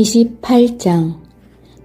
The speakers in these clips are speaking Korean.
28장.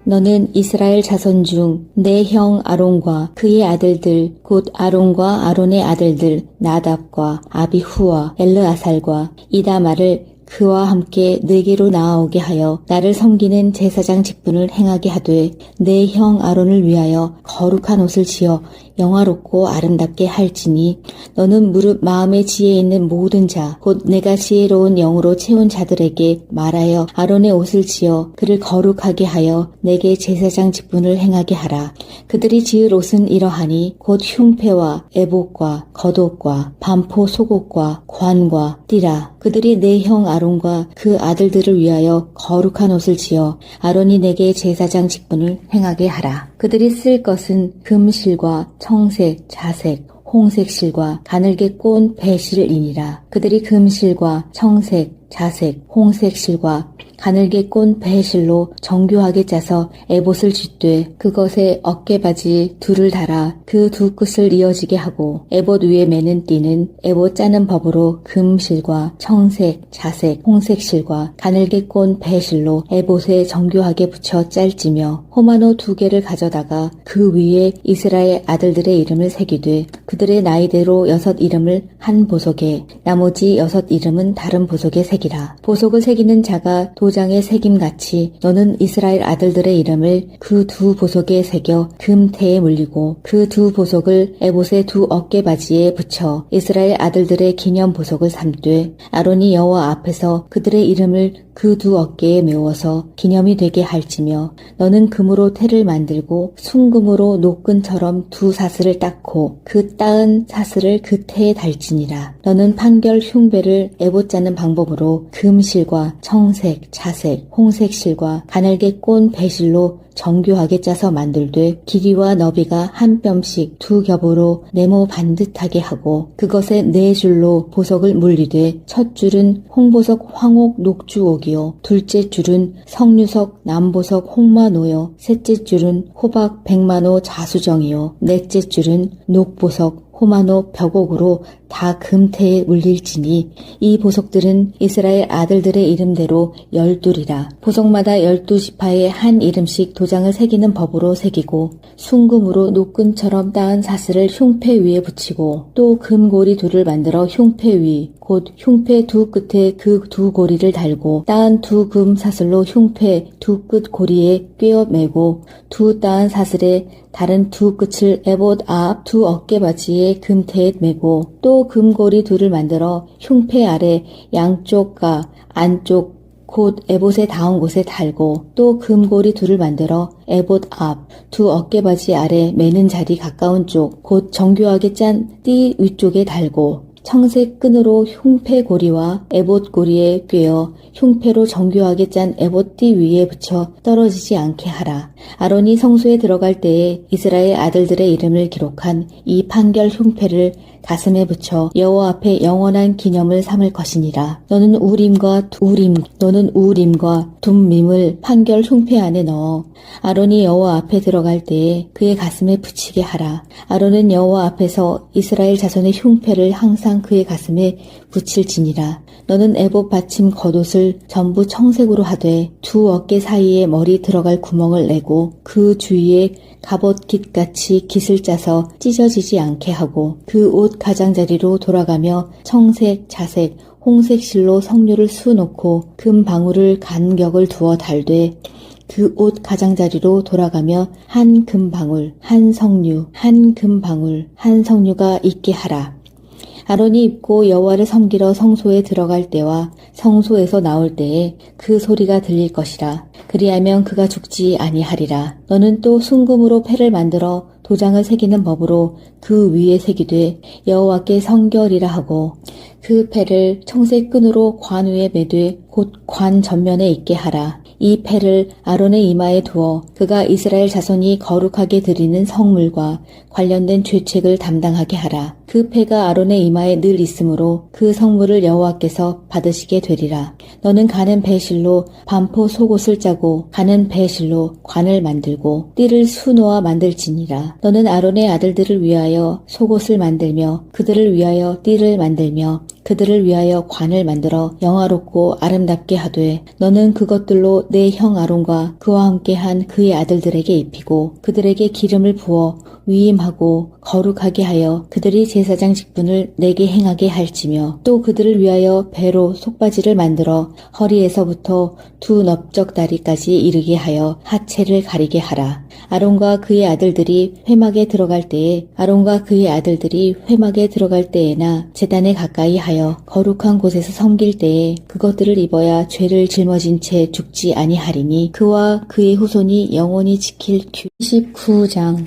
너는 이스라엘 자손 중 내 형 아론과 그의 아들들 곧 아론과 아론의 아들들 나답과 아비후와 엘르아살과 이다말을 그와 함께 네게로 나아오게 하여 나를 섬기는 제사장 직분을 행하게 하되 내 형 아론을 위하여 거룩한 옷을 지어 영화롭고 아름답게 할지니 너는 무릇 마음의 지혜에 있는 모든 자 곧 내가 지혜로운 영으로 채운 자들에게 말하여 아론의 옷을 지어 그를 거룩하게 하여 내게 제사장 직분을 행하게 하라. 그들이 지을 옷은 이러하니 곧 흉패와 에봇과 겉옷과 반포 속옷과 관과 띠라. 그들이 내 형 아론과 그 아들들을 위하여 거룩한 옷을 지어 아론이 내게 제사장 직분을 행하게 하라. 그들이 쓸 것은 금실과 청색, 자색, 홍색 실과 가늘게 꼰 배실이니라. 그들이 금실과 청색, 자색, 홍색 실과 가늘게 꼰 배실로 정교하게 짜서 에봇을 쥐되 그것에 어깨바지 둘을 달아 그 두 끝을 이어지게 하고 에봇 위에 매는 띠는 에봇 짜는 법으로 금실과 청색, 자색, 홍색 실과 가늘게 꼰 배실로 에봇에 정교하게 붙여 짤지며 호마노 2개를 가져다가 그 위에 이스라엘 아들들의 이름을 새기되 그들의 나이대로 6 이름을 한 보석에 나머지 6 이름은 다른 보석에 새기라. 보석을 새기는 자가 도장에 새김같이 너는 이스라엘 아들들의 이름을 그 두 보석에 새겨 금테에 물리고 그 두 보석을 에봇의 두 어깨바지에 붙여 이스라엘 아들들의 기념 보석을 삼되 아론이 여호와 앞에서 그들의 이름을 그 두 어깨에 메워서 기념이 되게 할지며 너는 금으로 태를 만들고 순금으로 노끈처럼 두 사슬을 닦고 그 따은 사슬을 그 태에 달지니라. 너는 판결 흉배를 에봇 짜는 방법으로 금실과 청색, 자색, 홍색 실과 가늘게 꼰 배실로 정교하게 짜서 만들되 길이와 너비가 한 뼘씩 2 겹으로 네모 반듯하게 하고 그것에 4줄로 보석을 물리되 첫 줄은 홍보석 황옥 녹주옥이요 둘째 줄은 성류석 남보석 홍마노요 셋째 줄은 호박 백마노 자수정이요 넷째 줄은 녹보석 호마노 벽옥으로 다 금태에 물릴지니 이 보석들은 이스라엘 아들들의 이름대로 12이라. 보석마다 12지파에 한 이름씩 도장을 새기는 법으로 새기고 순금으로 노끈처럼 따은 사슬을 흉패 위에 붙이고 또 금고리 둘을 만들어 흉패 위 곧 흉패 두 끝에 그 두 고리를 달고 따은 두 금 사슬로 흉패 두 끝 고리에 꿰어 매고 두 따은 사슬에 다른 두 끝을 에봇 앞 두 어깨바지에 금테에 매고 또 금고리 둘을 만들어 흉패 아래 양쪽과 안쪽 곧 에봇에 닿은 곳에 달고 또 금고리 둘을 만들어 에봇 앞 두 어깨바지 아래 매는 자리 가까운 쪽 곧 정교하게 짠 띠 위쪽에 달고 청색 끈으로 흉패 고리와 에봇 고리에 꿰어 흉패로 정교하게 짠 에봇 띠 위에 붙여 떨어지지 않게 하라. 아론이 성소에 들어갈 때에 이스라엘 아들들의 이름을 기록한 이 판결 흉패를 가슴에 붙여 여호와 앞에 영원한 기념을 삼을 것이니라. 너는 우림과 둠밈을 판결 흉패 안에 넣어 아론이 여호와 앞에 들어갈 때에 그의 가슴에 붙이게 하라. 아론은 여호와 앞에서 이스라엘 자손의 흉패를 항상 그의 가슴에 붙일지니라. 너는 에봇 받침 겉옷을 전부 청색으로 하되 두 어깨 사이에 머리 들어갈 구멍을 내고 그 주위에 갑옷 깃같이 깃을 짜서 찢어지지 않게 하고 그 옷 가장자리로 돌아가며 청색, 자색, 홍색 실로 성류를 수놓고 금 방울을 간격을 두어 달되 그 옷 가장자리로 돌아가며 한 금방울, 한 성류, 한 금방울, 한 성류가 있게 하라. 아론이 입고 여호와를 섬기러 성소에 들어갈 때와 성소에서 나올 때에 그 소리가 들릴 것이라. 그리하면 그가 죽지 아니하리라. 너는 또 순금으로 패를 만들어 도장을 새기는 법으로 그 위에 새기되 여호와께 성결이라 하고 그 패를 청색 끈으로 관 위에 매되 곧 관 전면에 있게 하라. 이 패를 아론의 이마에 두어 그가 이스라엘 자손이 거룩하게 드리는 성물과 관련된 죄책을 담당하게 하라. 그 패가 아론의 이마에 늘 있으므로 그 성물을 여호와께서 받으시게 되리라. 너는 가는 배실로 반포 속옷을 짜고 가는 배실로 관을 만들고 띠를 수놓아 만들지니라. 너는 아론의 아들들을 위하여 속옷을 만들며 그들을 위하여 띠를 만들며 그들을 위하여 관을 만들어 영화롭고 아름답게 하되 너는 그것들로 내 형 아론과 그와 함께한 그의 아들들에게 입히고 그들에게 기름을 부어 위임하고 거룩하게 하여 그들이 제사장 직분을 내게 행하게 할지며 또 그들을 위하여 배로 속바지를 만들어 허리에서부터 두 넓적다리까지 이르게 하여 하체를 가리게 하라. 아론과 그의 아들들이 회막에 들어갈 때에나 제단에 가까이 하여 거룩한 곳에서 섬길 때에 그것들을 입어야 죄를 짊어진 채 죽지 아니하리니 그와 그의 후손이 영원히 지킬 규. 19장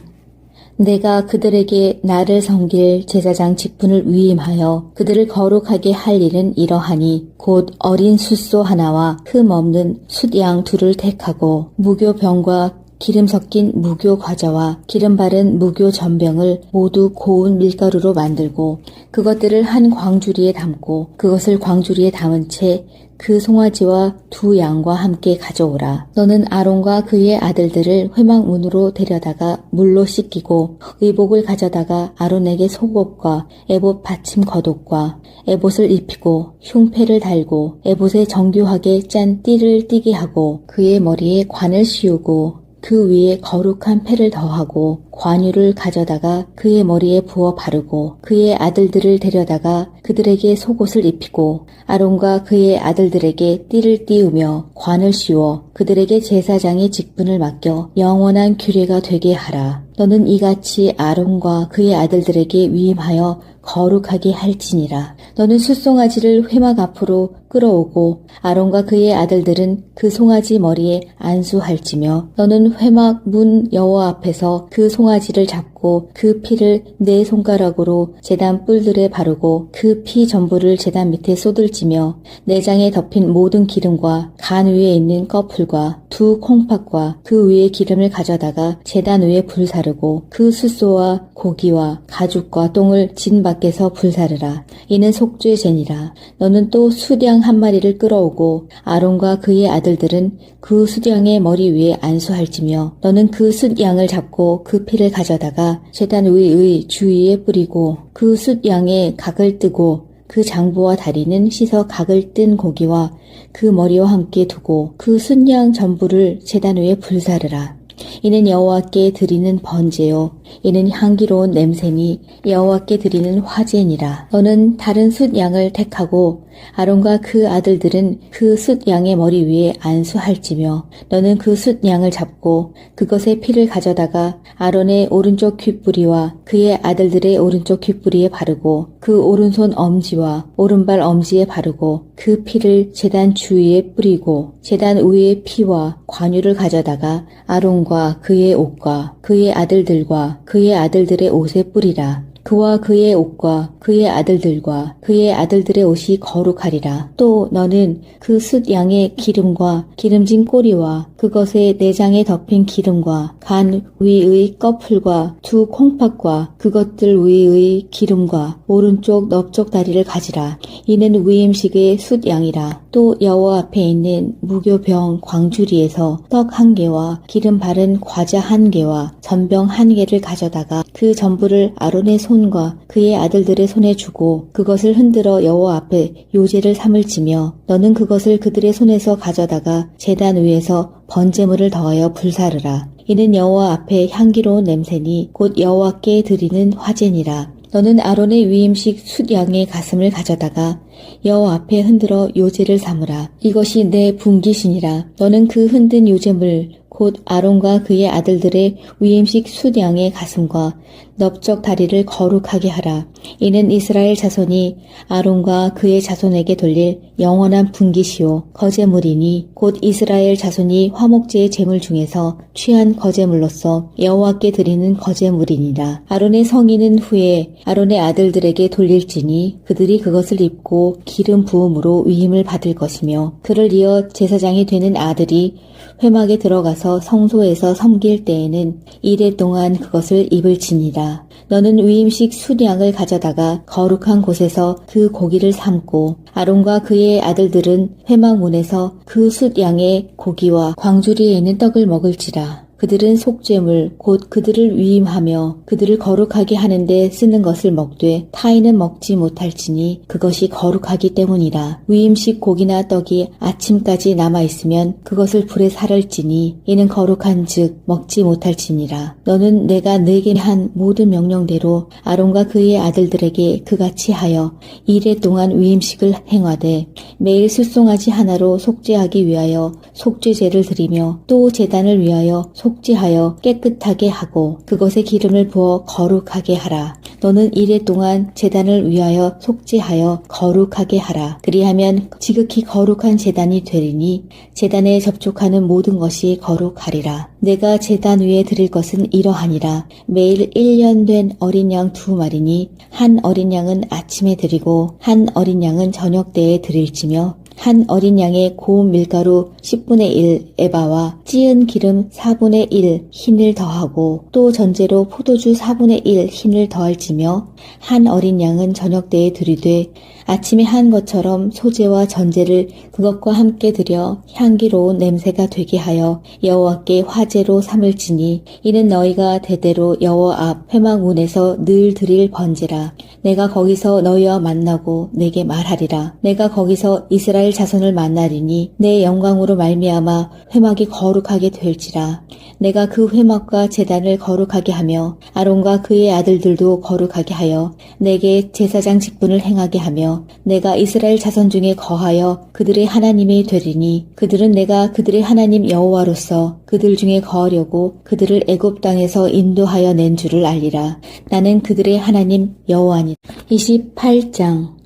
내가 그들에게 나를 섬길 제사장 직분을 위임하여 그들을 거룩하게 할 일은 이러하니 곧 어린 숫소 하나와 흠 없는 숫양 둘을 택하고 무교병과 기름 섞인 무교 과자와 기름 바른 무교 전병을 모두 고운 밀가루로 만들고 그것들을 한 광주리에 담고 그것을 광주리에 담은 채 그 송아지와 두 양과 함께 가져오라. 너는 아론과 그의 아들들을 회막 문으로 데려다가 물로 씻기고 의복을 가져다가 아론에게 속옷과 에봇 받침 겉옷과 에봇을 입히고 흉패를 달고 에봇에 정교하게 짠 띠를 띠게 하고 그의 머리에 관을 씌우고 그 위에 거룩한 패를 더하고 관유를 가져다가 그의 머리에 부어 바르고 그의 아들들을 데려다가 그들에게 속옷을 입히고 아론과 그의 아들들에게 띠를 띠우며 관을 씌워 그들에게 제사장의 직분을 맡겨 영원한 규례가 되게 하라. 너는 이같이 아론과 그의 아들들에게 위임하여 거룩하게 할지니라. 너는 숫송아지를 회막 앞으로 끌어오고 아론과 그의 아들들은 그 송아지 머리에 안수할지며 너는 회막 문 여호와 앞에서 그 송아지를 잡고 그 피를 네 손가락으로 제단 뿔들에 바르고 그 피 전부를 제단 밑에 쏟을지며 내장에 덮인 모든 기름과 간 위에 있는 꺼풀과 두 콩팥과 그 위에 기름을 가져다가 제단 위에 불사르고 그 숫소와 고기와 가죽과 똥을 진 밖에서 불사르라. 이는 속죄제니라. 너는 또 숫양 한 마리를 끌어오고 아론과 그의 아들들은 그 숫양의 머리 위에 안수할지며 너는 그 숫양을 잡고 그 피를 가져다가 제단 위의 주위에 뿌리고 그 숫양의 각을 뜨고 그 장부와 다리는 씻어 각을 뜬 고기와 그 머리와 함께 두고 그 숫양 전부를 제단 위에 불사르라. 이는 여호와께 드리는 번제요 이는 향기로운 냄새니 여호와께 드리는 화제니라. 너는 다른 숫양을 택하고 아론과 그 아들들은 그 숫양의 머리 위에 안수할지며 너는 그 숫양을 잡고 그것의 피를 가져다가 아론의 오른쪽 귓뿌리와 그의 아들들의 오른쪽 귓뿌리에 바르고 그 오른손 엄지와 오른발 엄지에 바르고 그 피를 제단 주위에 뿌리고 제단 위의 피와 관유를 가져다가 아론과 그의 옷과 그의 아들들과 그의 아들들의 옷에 뿌리라. 그와 그의 옷과 그의 아들들과 그의 아들들의 옷이 거룩하리라. 또 너는 그 숫양의 기름과 기름진 꼬리와 그것의 내장에 덮인 기름과 간 위의 꺼풀과 두 콩팥과 그것들 위의 기름과 오른쪽 넓적 다리를 가지라. 이는 위임식의 숫양이라. 또 여호와 앞에 있는 무교병 광주리에서 떡 한 개와 기름 바른 과자 한 개와 전병 한 개를 가져다가 그 전부를 아론의 손과 그의 아들들의 손에 주고 그것을 흔들어 여호와 앞에 요제를 삼을지며 너는 그것을 그들의 손에서 가져다가 제단 위에서 번제물을 더하여 불사르라. 이는 여호와 앞에 향기로운 냄새니 곧 여호와께 드리는 화제니라. 너는 아론의 위임식 숫양의 가슴을 가져다가 여호와 앞에 흔들어 요제를 삼으라. 이것이 내 분깃이니라. 너는 그 흔든 요제물 곧 아론과 그의 아들들의 위임식 숫양의 가슴과 넓적 다리를 거룩하게 하라. 이는 이스라엘 자손이 아론과 그의 자손에게 돌릴 영원한 분깃이요 거제물이니 곧 이스라엘 자손이 화목제의 제물 중에서 취한 거제물로서 여호와께 드리는 거제물이니라. 아론의 성인은 후에 아론의 아들들에게 돌릴지니 그들이 그것을 입고 기름 부음으로 위임을 받을 것이며 그를 이어 제사장이 되는 아들이 회막에 들어가서 성소에서 섬길 때에는 이레 동안 그것을 입을지니라. 너는 위임식 숫양을 가져다가 거룩한 곳에서 그 고기를 삶고 아론과 그의 아들들은 회막 문에서 그 숫양의 고기와 광주리에 있는 떡을 먹을지라. 그들은 속죄물 곧 그들을 위임하며 그들을 거룩하게 하는데 쓰는 것을 먹되 타인은 먹지 못할지니 그것이 거룩하기 때문이라. 위임식 고기나 떡이 아침까지 남아있으면 그것을 불에 살을지니 이는 거룩한즉 먹지 못할지니라. 너는 내가 네게 한 모든 명령대로 아론과 그의 아들들에게 그같이 하여 이레 동안 위임식을 행하되 매일 숫송아지 하나로 속죄하기 위하여 속죄제를 드리며 또 제단을 위하여 속죄하여 깨끗하게 하고 그것에 기름을 부어 거룩하게 하라. 너는 이레 동안 제단을 위하여 속죄하여 거룩하게 하라. 그리하면 지극히 거룩한 제단이 되리니 제단에 접촉하는 모든 것이 거룩하리라. 내가 제단 위에 드릴 것은 이러하니라. 매일 1년 된 어린 양 2마리니 한 어린 양은 아침에 드리고 한 어린 양은 저녁 때에 드릴지며 한 어린 양의 고운 밀가루 10분의 1 에바와 찌은 기름 4분의 1 흰을 더하고 또 전제로 포도주 4분의 1 흰을 더할지며 한 어린 양은 저녁 때에 드리되 아침에 한 것처럼 소제와 전제를 그것과 함께 드려 향기로운 냄새가 되게 하여 여호와께 화제로 삼을지니 이는 너희가 대대로 여호와 앞 회막문에서 늘 드릴 번제라. 내가 거기서 너희와 만나고 내게 말하리라. 내가 거기서 이스라엘 자손을 만나리니 내 영광으로 말미암아 회막이 거룩하게 될지라. 내가 그 회막과 제단을 거룩하게 하며 아론과 그의 아들들도 거룩하게 하여 내게 제사장 직분을 행하게 하며 내가 이스라엘 자손 중에 거하여 그들의 하나님이 되리니 그들은 내가 그들의 하나님 여호와로서 그들 중에 거하려고 그들을 애굽 땅에서 인도하여 낸 줄을 알리라. 나는 그들의 하나님 여호와니. 28장.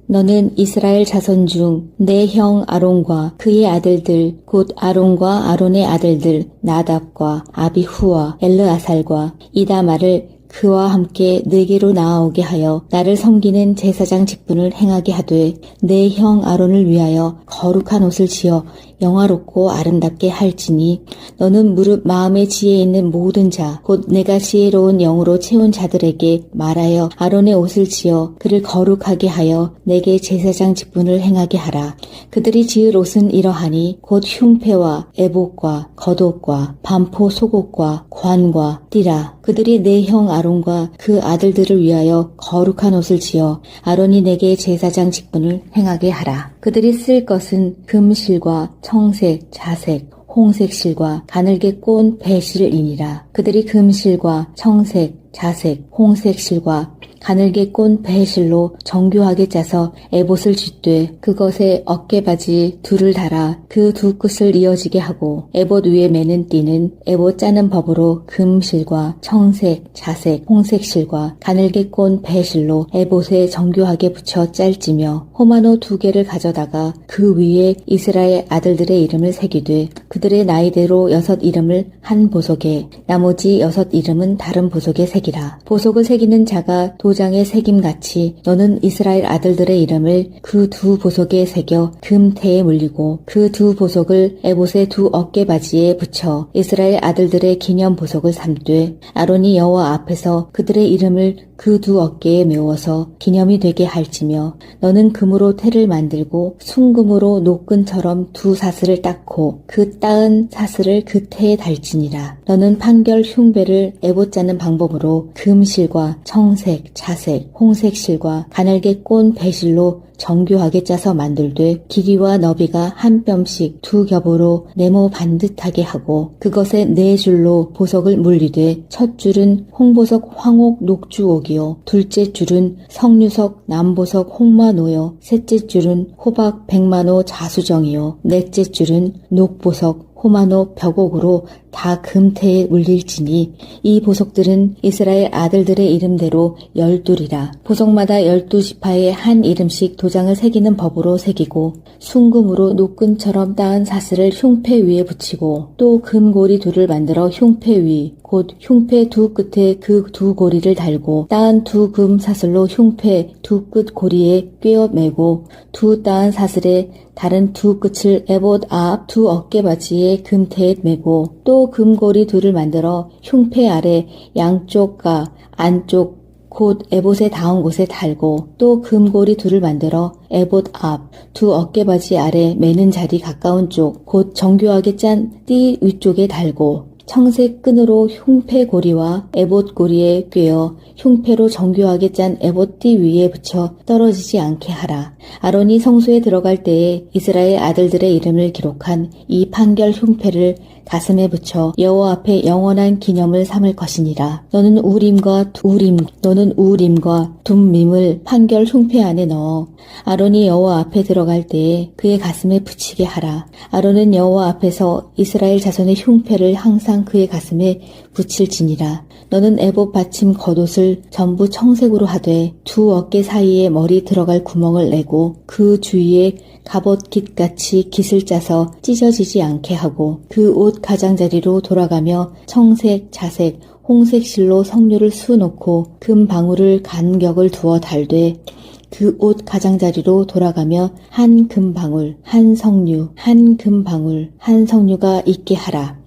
너는 이스라엘 자손 중 내 형 아론과 그의 아들들 곧 아론과 아론의 아들들 나답과 아비후와 엘르아살과 이다말을 그와 함께 내게로 나아오게 하여 나를 섬기는 제사장 직분을 행하게 하되 내 형 아론을 위하여 거룩한 옷을 지어 영화롭고 아름답게 할지니 너는 무릇 마음의 지혜에 있는 모든 자 곧 내가 지혜로운 영으로 채운 자들에게 말하여 아론의 옷을 지어 그를 거룩하게 하여 내게 제사장 직분을 행하게 하라. 그들이 지을 옷은 이러하니 곧 흉패와 에봇과 겉옷과 반포 속옷과 관과 띠라. 그들이 내 형 아론과 그 아들들을 위하여 거룩한 옷을 지어 아론이 내게 제사장 직분을 행하게 하라. 그들이 쓸 것은 금실과 청색, 자색, 홍색 실과 가늘게 꼰 배실이니라. 그들이 금실과 청색, 자색, 홍색 실과 가늘게 꼰 배실로 정교하게 짜서 에봇을 쥐되 그것에 어깨바지 둘을 달아 그 두 끝을 이어지게 하고 에봇 위에 매는 띠는 에봇 짜는 법으로 금실과 청색, 자색, 홍색 실과 가늘게 꼰 배실로 에봇에 정교하게 붙여 짤지며 호마노 2개를 가져다가 그 위에 이스라엘 아들들의 이름을 새기되 그들의 나이대로 6 이름을 한 보석에 나머지 6 이름은 다른 보석에 새기라. 보석을 새기는 자가 도장에 새김같이 너는 이스라엘 아들들의 이름을 그 2 보석에 새겨 금태에 물리고 그 2 보석을 에봇의 2 어깨바지에 붙여 이스라엘 아들들의 기념 보석을 삼되 아론이 여호와 앞에서 그들의 이름을 그 2 어깨에 메워서 기념이 되게 할지며 너는 금으로 태를 만들고 순금으로 노끈처럼 2 사슬을 닦고 그 따은 사슬을 그 태에 달지니라. 너는 판결 흉배를 에봇 짜는 방법으로 금실과 청색, 자색, 홍색 실과 가늘게 꼰 배실로 정교하게 짜서 만들되 길이와 너비가 한 뼘씩 2 겹으로 네모 반듯하게 하고 그것에 4줄로 보석을 물리되 첫 줄은 홍보석 황옥 녹주옥이요 둘째 줄은 석류석 남보석 홍마노요 셋째 줄은 호박 백마노 자수정이요 넷째 줄은 녹보석 호마노 벽옥으로 다 금태에 물릴지니 이 보석들은 이스라엘 아들들의 이름대로 12이라. 보석마다 12지파에 한 이름씩 도장을 새기는 법으로 새기고 순금으로 노끈처럼 따은 사슬을 흉패 위에 붙이고 또 금고리 2를 만들어 흉패 위 곧 흉패 2 끝에 그 2 고리를 달고 따은 2 금 사슬로 흉패 2 끝 고리에 꿰어 매고 2 따은 사슬에 다른 2 끝을 에봇 앞 2 어깨바지에 금태에 매고 또 금고리 2를 만들어 흉패 아래 양쪽과 안쪽 곧 에봇에 닿은 곳에 달고 또 금고리 2를 만들어 에봇 앞 2 어깨바지 아래 매는 자리 가까운 쪽 곧 정교하게 짠 띠 위쪽에 달고 청색 끈으로 흉패 고리와 에봇 고리에 꿰어 흉패로 정교하게 짠 에봇띠 위에 붙여 떨어지지 않게 하라. 아론이 성소에 들어갈 때에 이스라엘 아들들의 이름을 기록한 이 판결 흉패를 가슴에 붙여 여호와 앞에 영원한 기념을 삼을 것이니라. 너는 우림과 둠밈을 판결 흉패 안에 넣어 아론이 여호와 앞에 들어갈 때에 그의 가슴에 붙이게 하라. 아론은 여호와 앞에서 이스라엘 자손의 흉패를 항상 그의 가슴에 붙일지니라. 너는 에봇 받침 겉옷을 전부 청색으로 하되 두 어깨 사이에 머리 들어갈 구멍을 내고 그 주위에 갑옷깃같이 깃을 짜서 찢어지지 않게 하고 그 옷 가장자리로 돌아가며 청색, 자색, 홍색 실로 성류를 수놓고 금 방울을 간격을 두어 달되 그 옷 가장자리로 돌아가며 한 금방울, 한 성류, 한 금방울, 한 성류가 있게 하라.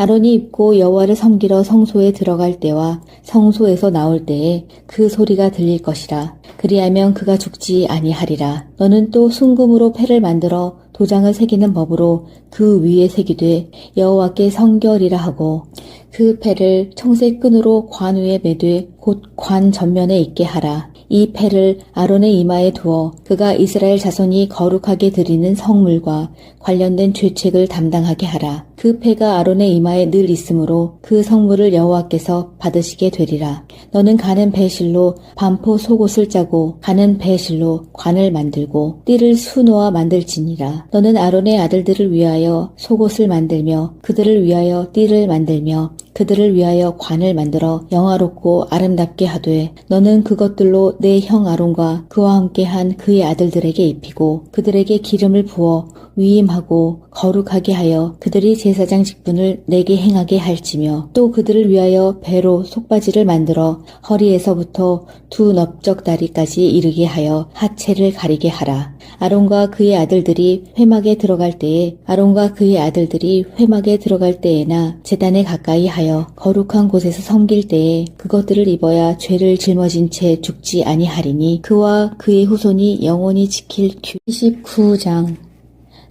아론이 입고 여호와를 섬기러 성소에 들어갈 때와 성소에서 나올 때에 그 소리가 들릴 것이라. 그리하면 그가 죽지 아니하리라. 너는 또 순금으로 패를 만들어 도장을 새기는 법으로 그 위에 새기되 여호와께 성결이라 하고 그 패를 청색 끈으로 관 위에 매되 곧 관 전면에 있게 하라. 이 패를 아론의 이마에 두어 그가 이스라엘 자손이 거룩하게 드리는 성물과 관련된 죄책을 담당하게 하라. 그 패가 아론의 이마에 늘 있으므로 그 성물을 여호와께서 받으시게 되리라. 너는 가는 배실로 반포 속옷을 짜고 가는 배실로 관을 만들고 띠를 수놓아 만들지니라. 너는 아론의 아들들을 위하여 속옷을 만들며 그들을 위하여 띠를 만들며 그들을 위하여 관을 만들어 영화롭고 아름답게 하되 너는 그것들로 내 형 아론과 그와 함께한 그의 아들들에게 입히고 그들에게 기름을 부어 위임하고 거룩하게 하여 그들이 제사장 직분을 내게 행하게 할지며 또 그들을 위하여 배로 속바지를 만들어 허리에서부터 두 넓적다리까지 이르게 하여 하체를 가리게 하라. 아론과 그의 아들들이 회막에 들어갈 때에나 제단에 가까이 하여 거룩한 곳에서 섬길 때에 그것들을 입어야 죄를 짊어진 채 죽지 아니하리니 그와 그의 후손이 영원히 지킬 규. 29장.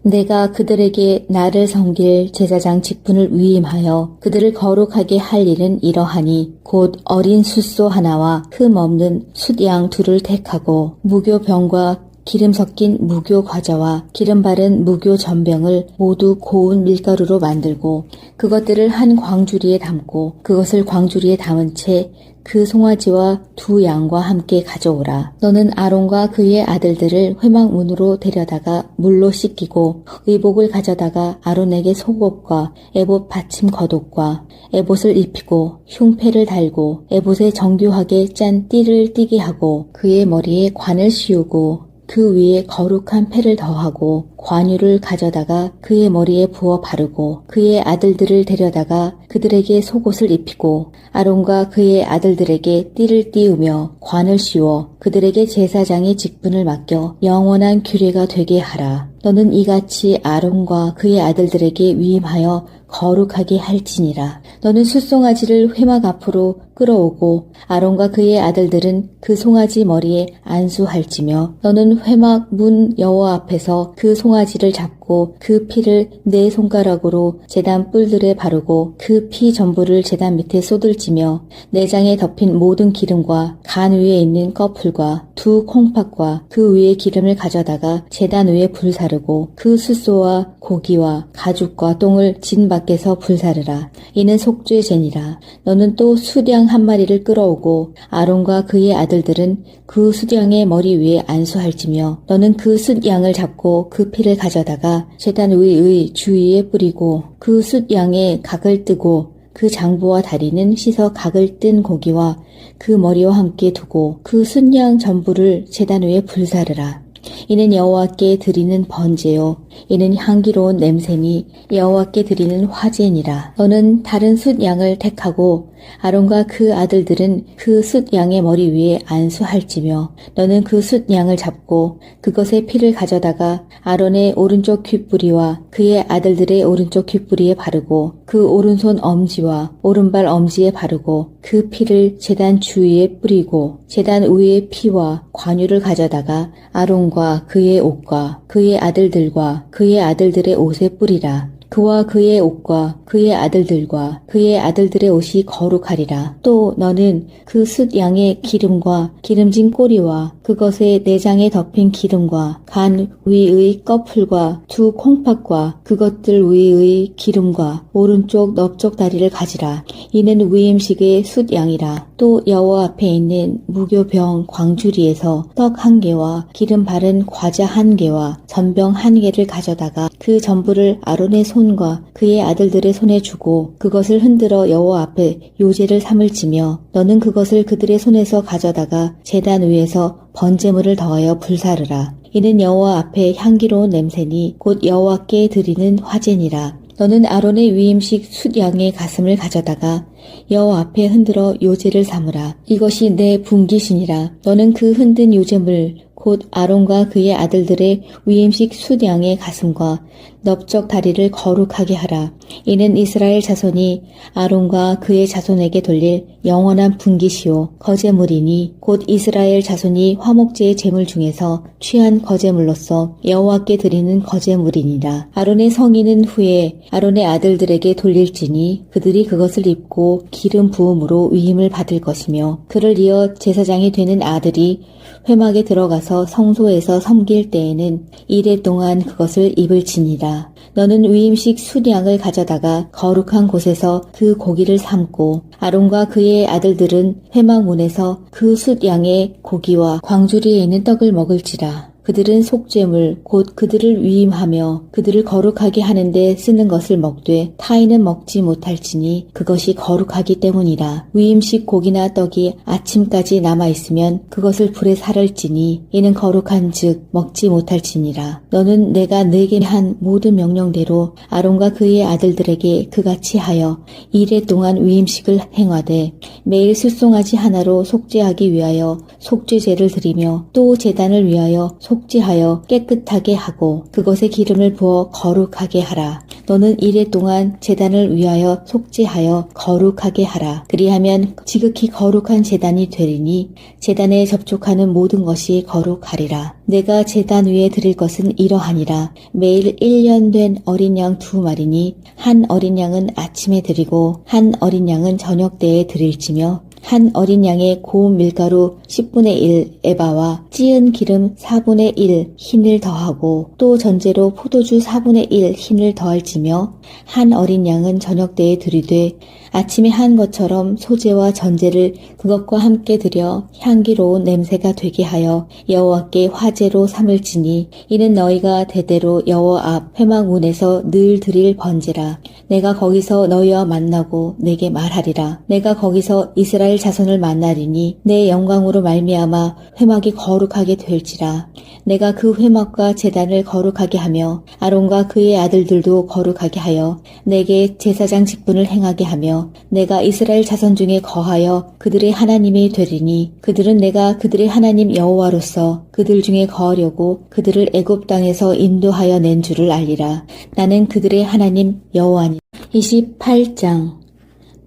내가 그들에게 나를 섬길 제사장 직분을 위임하여 그들을 거룩하게 할 일은 이러하니 곧 어린 숫소 하나와 흠 없는 숫양 둘을 택하고 무교병과 기름 섞인 무교 과자와 기름 바른 무교 전병을 모두 고운 밀가루로 만들고 그것들을 한 광주리에 담고 그것을 광주리에 담은 채 그 송아지와 두 양과 함께 가져오라. 너는 아론과 그의 아들들을 회막 문으로 데려다가 물로 씻기고 의복을 가져다가 아론에게 속옷과 에봇 받침 겉옷과 에봇을 입히고 흉패를 달고 에봇에 정교하게 짠 띠를 띠게 하고 그의 머리에 관을 씌우고 그 위에 거룩한 패를 더하고 관유를 가져다가 그의 머리에 부어 바르고 그의 아들들을 데려다가 그들에게 속옷을 입히고 아론과 그의 아들들에게 띠를 띠우며 관을 씌워 그들에게 제사장의 직분을 맡겨 영원한 규례가 되게 하라. 너는 이같이 아론과 그의 아들들에게 위임하여 거룩하게 할지니라. 너는 숫송아지를 회막 앞으로 끌어오고 아론과 그의 아들들은 그 송아지 머리에 안수할지며 너는 회막 문 여호와 앞에서 그 송아지를 잡고 그 피를 네 손가락으로 제단 뿔들에 바르고 그 피 전부를 제단 밑에 쏟을지며 내장에 덮인 모든 기름과 간 위에 있는 꺼풀과 두 콩팥과 그 위에 기름을 가져다가 제단 위에 불사르고 그 숫소와 고기와 가죽과 똥을 진 밖에서 불사르라. 이는 속죄제니라. 너는 또 숫양 한 마리를 끌어오고 아론과 그의 아들들은 그 숫양의 머리 위에 안수할지며 너는 그 숫양을 잡고 그 피를 가져다가 제단 위의 주위에 뿌리고 그 숫양의 각을 뜨고 그 장부와 다리는 씻어 각을 뜬 고기와 그 머리와 함께 두고 그 숫양 전부를 제단 위에 불사르라. 이는 여호와께 드리는 번제요 이는 향기로운 냄새니 여호와께 드리는 화제니라. 너는 다른 숫양을 택하고 아론과 그 아들들은 그 숫양의 머리 위에 안수할지며 너는 그 숫양을 잡고 그것의 피를 가져다가 아론의 오른쪽 귓뿌리와 그의 아들들의 오른쪽 귓뿌리에 바르고 그 오른손 엄지와 오른발 엄지에 바르고 그 피를 제단 주위에 뿌리고 제단 위의 피와 관유를 가져다가 아론과 그의 옷과 그의 아들들과 그의 아들들의 옷에 뿌리라. 그와 그의 옷과 그의 아들들과 그의 아들들의 옷이 거룩하리라. 또 너는 그 숫 양의 기름과 기름진 꼬리와 그것의 내장에 덮인 기름과 간 위의 꺼풀과 두 콩팥과 그것들 위의 기름과 오른쪽 넓적 다리를 가지라. 이는 위임식의 숫 양이라. 또 여호와 앞에 있는 무교병 광주리에서 떡 한 개와 기름 바른 과자 한 개와 전병 한 개를 가져다가 그 전부를 아론의 손과 그의 아들들의 손에 주고 그것을 흔들어 여호와 앞에 요제를 삼을지며 너는 그것을 그들의 손에서 가져다가 제단 위에서 번제물을 더하여 불사르라. 이는 여호와 앞에 향기로운 냄새니 곧 여호와께 드리는 화제니라. 너는 아론의 위임식 숫 양의 가슴을 가져다가 여호와 앞에 흔들어 요제를 삼으라. 이것이 내 분깃이니라. 너는 그 흔든 요제물 곧 아론과 그의 아들들의 위임식 숫 양의 가슴과 넓적 다리를 거룩하게 하라. 이는 이스라엘 자손이 아론과 그의 자손에게 돌릴 영원한 분깃이요 거제물이니 곧 이스라엘 자손이 화목제의 제물 중에서 취한 거제물로서 여호와께 드리는 거제물이니라. 아론의 성인은 후에 아론의 아들들에게 돌릴지니 그들이 그것을 입고 기름 부음으로 위임을 받을 것이며 그를 이어 제사장이 되는 아들이 회막에 들어가서 성소에서 섬길 때에는 이레 동안 그것을 입을지니라. 너는 위임식 숫양을 가져다가 거룩한 곳에서 그 고기를 삶고 아론과 그의 아들들은 회막 문에서 그 숫양의 고기와 광주리에 있는 떡을 먹을지라. 그들은 속죄물 곧 그들을 위임하며 그들을 거룩하게 하는데 쓰는 것을 먹되 타인은 먹지 못할지니 그것이 거룩하기 때문이라. 위임식 고기나 떡이 아침까지 남아있으면 그것을 불에 살을지니 이는 거룩한즉 먹지 못할지니라. 너는 내가 네게 한 모든 명령대로 아론과 그의 아들들에게 그같이 하여 이레 동안 위임식을 행하되 매일 숫송아지 하나로 속죄하기 위하여 속죄제를 드리며 또 제단을 위하여 속죄하여 깨끗하게 하고 그것에 기름을 부어 거룩하게 하라. 너는 이레 동안 제단을 위하여 속죄하여 거룩하게 하라. 그리하면 지극히 거룩한 제단이 되리니 제단에 접촉하는 모든 것이 거룩하리라. 내가 제단 위에 드릴 것은 이러하니라. 매일 1년 된 어린 양 2마리니 한 어린 양은 아침에 드리고 한 어린 양은 저녁 때에 드릴지며 한 어린 양의 고운 밀가루 10분의 1 에바와 찌은 기름 4분의 1 흰을 더하고 또 전제로 포도주 4분의 1 흰을 더할지며 한 어린 양은 저녁 때에 드리되 아침에 한 것처럼 소제와 전제를 그것과 함께 드려 향기로운 냄새가 되게 하여 여호와께 화제로 삼을지니 이는 너희가 대대로 여호와 앞 회막 문에서 늘 드릴 번제라. 내가 거기서 너희와 만나고 내게 말하리라. 내가 거기서 이스라엘 자손을 만나리니 내 영광으로 말미암아 회막이 거룩하게 될지라. 내가 그 회막과 제단을 거룩하게 하며 아론과 그의 아들들도 거룩하게 하여 내게 제사장 직분을 행하게 하며 내가 이스라엘 자손 중에 거하여 그들의 하나님이 되리니 그들은 내가 그들의 하나님 여호와로서 그들 중에 거하려고 그들을 애굽 땅에서 인도하여 낸 줄을 알리라. 나는 그들의 하나님 여호와니. 28장.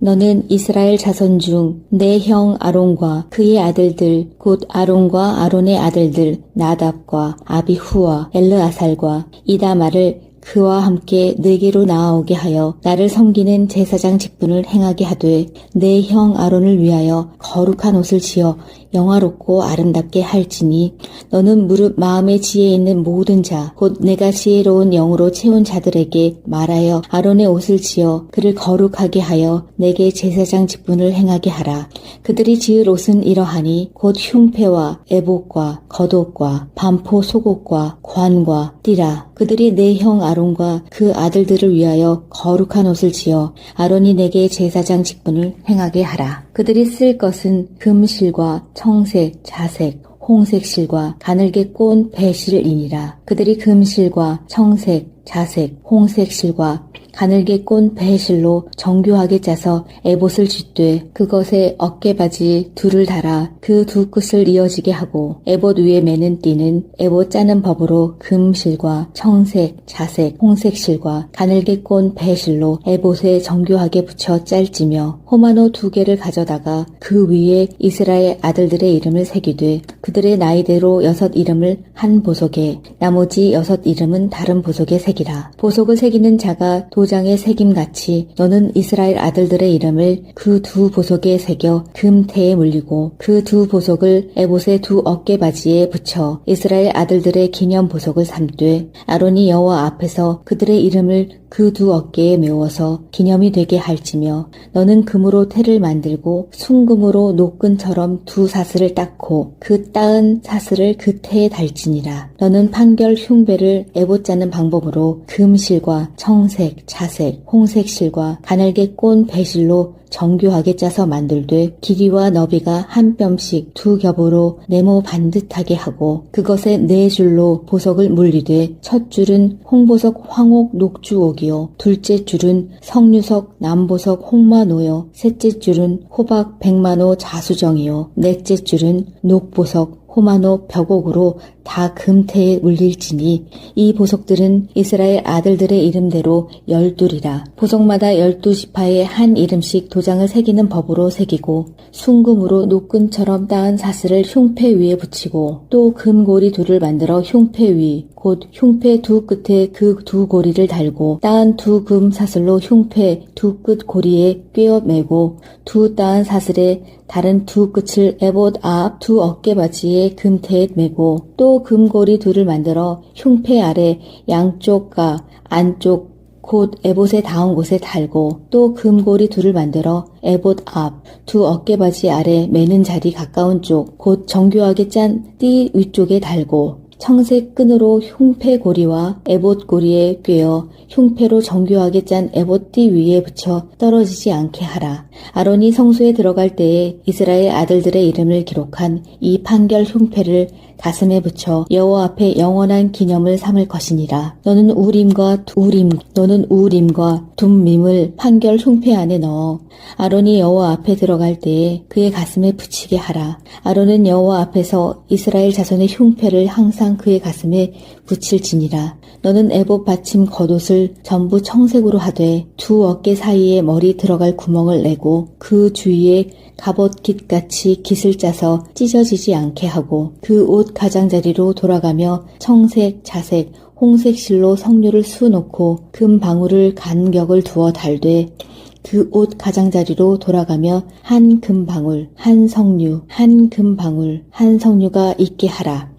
너는 이스라엘 자손 중 내 형 아론과 그의 아들들 곧 아론과 아론의 아들들 나답과 아비후와 엘르아살과 이다말을 그와 함께 내게로 나아오게 하여 나를 섬기는 제사장 직분을 행하게 하되 내 형 아론을 위하여 거룩한 옷을 지어 영화롭고 아름답게 할지니 너는 무릇 마음의 지혜에 있는 모든 자 곧 내가 지혜로운 영으로 채운 자들에게 말하여 아론의 옷을 지어 그를 거룩하게 하여 내게 제사장 직분을 행하게 하라. 그들이 지을 옷은 이러하니 곧 흉패와 에봇과 겉옷과 반포 속옷과 관과 띠라. 그들이 내 형 아론과 그 아들들을 위하여 거룩한 옷을 지어 아론이 내게 제사장 직분을 행하게 하라. 그들이 쓸 것은 금실과 청색, 자색, 홍색 실과 가늘게 꼰 배실이니라. 그들이 금실과 청색, 자색, 홍색 실과 가늘게 꼰 배실로 정교하게 짜서 에봇을 짓되 그것에 어깨바지 둘을 달아 그 두 끝을 이어지게 하고 에봇 위에 매는 띠는 에봇 짜는 법으로 금실과 청색, 자색, 홍색 실과 가늘게 꼰 배실로 에봇에 정교하게 붙여 짤지며 호마노 2개를 가져다가 그 위에 이스라엘 아들들의 이름을 새기되 그들의 나이대로 6 이름을 한 보석에 나머지 6 이름은 다른 보석에 새기되 새기라. 보석을 새기는 자가 도장에 새김같이 너는 이스라엘 아들들의 이름을 그 두 보석에 새겨 금태에 물리고 그 두 보석을 에봇의 두 어깨바지에 붙여 이스라엘 아들들의 기념 보석을 삼되 아론이 여호와 앞에서 그들의 이름을 그 두 어깨에 메워서 기념이 되게 할지며 너는 금으로 태를 만들고 순금으로 노끈처럼 두 사슬을 닦고 그 따은 사슬을 그 태에 달지니라. 너는 판결 흉배를 에봇 짜는 방법으로 금실과 청색, 자색, 홍색 실과 가늘게 꼰 배실로 정교하게 짜서 만들되 길이와 너비가 한 뼘씩 두 겹으로 네모 반듯하게 하고 그것에 네 줄로 보석을 물리되 첫 줄은 홍보석 황옥 녹주옥이요 둘째 줄은 성류석 남보석 홍마노요 셋째 줄은 호박 백만호 자수정이요 넷째 줄은 녹보석 호마노 벽옥으로 다 금태에 물릴지니 이 보석들은 이스라엘 아들들의 이름대로 12이라. 보석마다 12지파에 한 이름씩 도장을 새기는 법으로 새기고 순금으로 노끈처럼 따은 사슬을 흉패 위에 붙이고 또 금고리 둘을 만들어 흉패 위 곧 흉패 두 끝에 그 두 고리를 달고 따은 두 금 사슬로 흉패 두 끝 고리에 꿰어 매고 두 따은 사슬에 다른 두 끝을 에봇 앞 두 어깨바지에 금태에 매고 또 금고리 둘을 만들어 흉패 아래 양쪽과 안쪽 곧 에봇에 닿은 곳에 달고 또 금고리 둘을 만들어 에봇 앞 두 어깨바지 아래 매는 자리 가까운 쪽 곧 정교하게 짠 띠 위쪽에 달고 청색 끈으로 흉패 고리와 에봇 고리에 꿰어 흉패로 정교하게 짠 에봇 띠 위에 붙여 떨어지지 않게 하라. 아론이 성소에 들어갈 때에 이스라엘 아들들의 이름을 기록한 이 판결 흉패를 가슴에 붙여 여호와 앞에 영원한 기념을 삼을 것이니라. 너는 우림과 둠밈을 판결 흉패 안에 넣어 아론이 여호와 앞에 들어갈 때에 그의 가슴에 붙이게 하라. 아론은 여호와 앞에서 이스라엘 자손의 흉패를 항상 그의 가슴에 붙일지니라. 너는 에봇 받침 겉옷을 전부 청색으로 하되 두 어깨 사이에 머리 들어갈 구멍을 내고 그 주위에 갑옷 깃같이 깃을 짜서 찢어지지 않게 하고 그 옷 가장자리로 돌아가며 청색, 자색, 홍색 실로 성류를 수놓고 금 방울을 간격을 두어 달되 그 옷 가장자리로 돌아가며 한 금방울, 한 성류, 한 금방울, 한 성류가 있게 하라.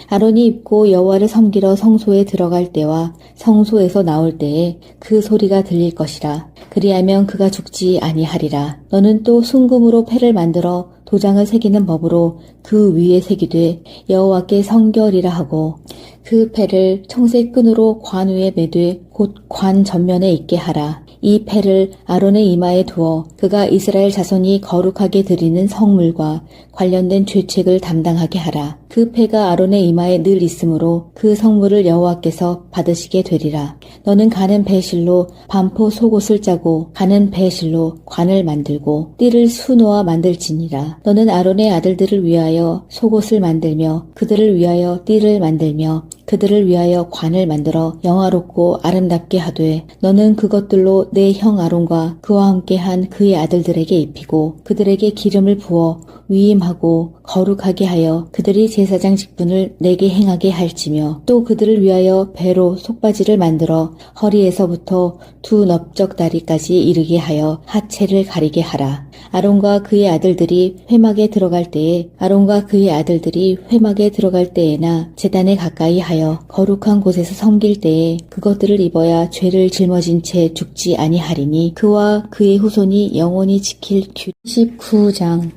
아론이 입고 여호와를 섬기러 성소에 들어갈 때와 성소에서 나올 때에 그 소리가 들릴 것이라. 그리하면 그가 죽지 아니하리라. 너는 또 순금으로 패를 만들어 도장을 새기는 법으로 그 위에 새기되 여호와께 성결이라 하고 그 패를 청색 끈으로 관 위에 매되 곧 관 전면에 있게 하라. 이 패를 아론의 이마에 두어 그가 이스라엘 자손이 거룩하게 드리는 성물과 관련된 죄책을 담당하게 하라. 그 패가 아론의 이마에 늘 있으므로 그 성물을 여호와께서 받으시게 되리라. 너는 가는 배실로 반포 속옷을 짜고 가는 배실로 관을 만들고 띠를 수놓아 만들지니라. 너는 아론의 아들들을 위하여 속옷을 만들며 그들을 위하여 띠를 만들며 그들을 위하여 관을 만들어 영화롭고 아름답게 하되 너는 그것들로 내 형 아론과 그와 함께한 그의 아들들에게 입히고 그들에게 기름을 부어 위임하고 거룩하게 하여 그들이 제사장 직분을 내게 행하게 할지며 또 그들을 위하여 배로 속바지를 만들어 허리에서부터 두 넓적 다리까지 이르게 하여 하체를 가리게 하라. 아론과 그의 아들들이 회막에 들어갈 때에나 제단에 가까이 하여 거룩한 곳에서 섬길 때에 그것들을 입어야 죄를 짊어진 채 죽지 아니하리니 그와 그의 후손이 영원히 지킬 규. 19장.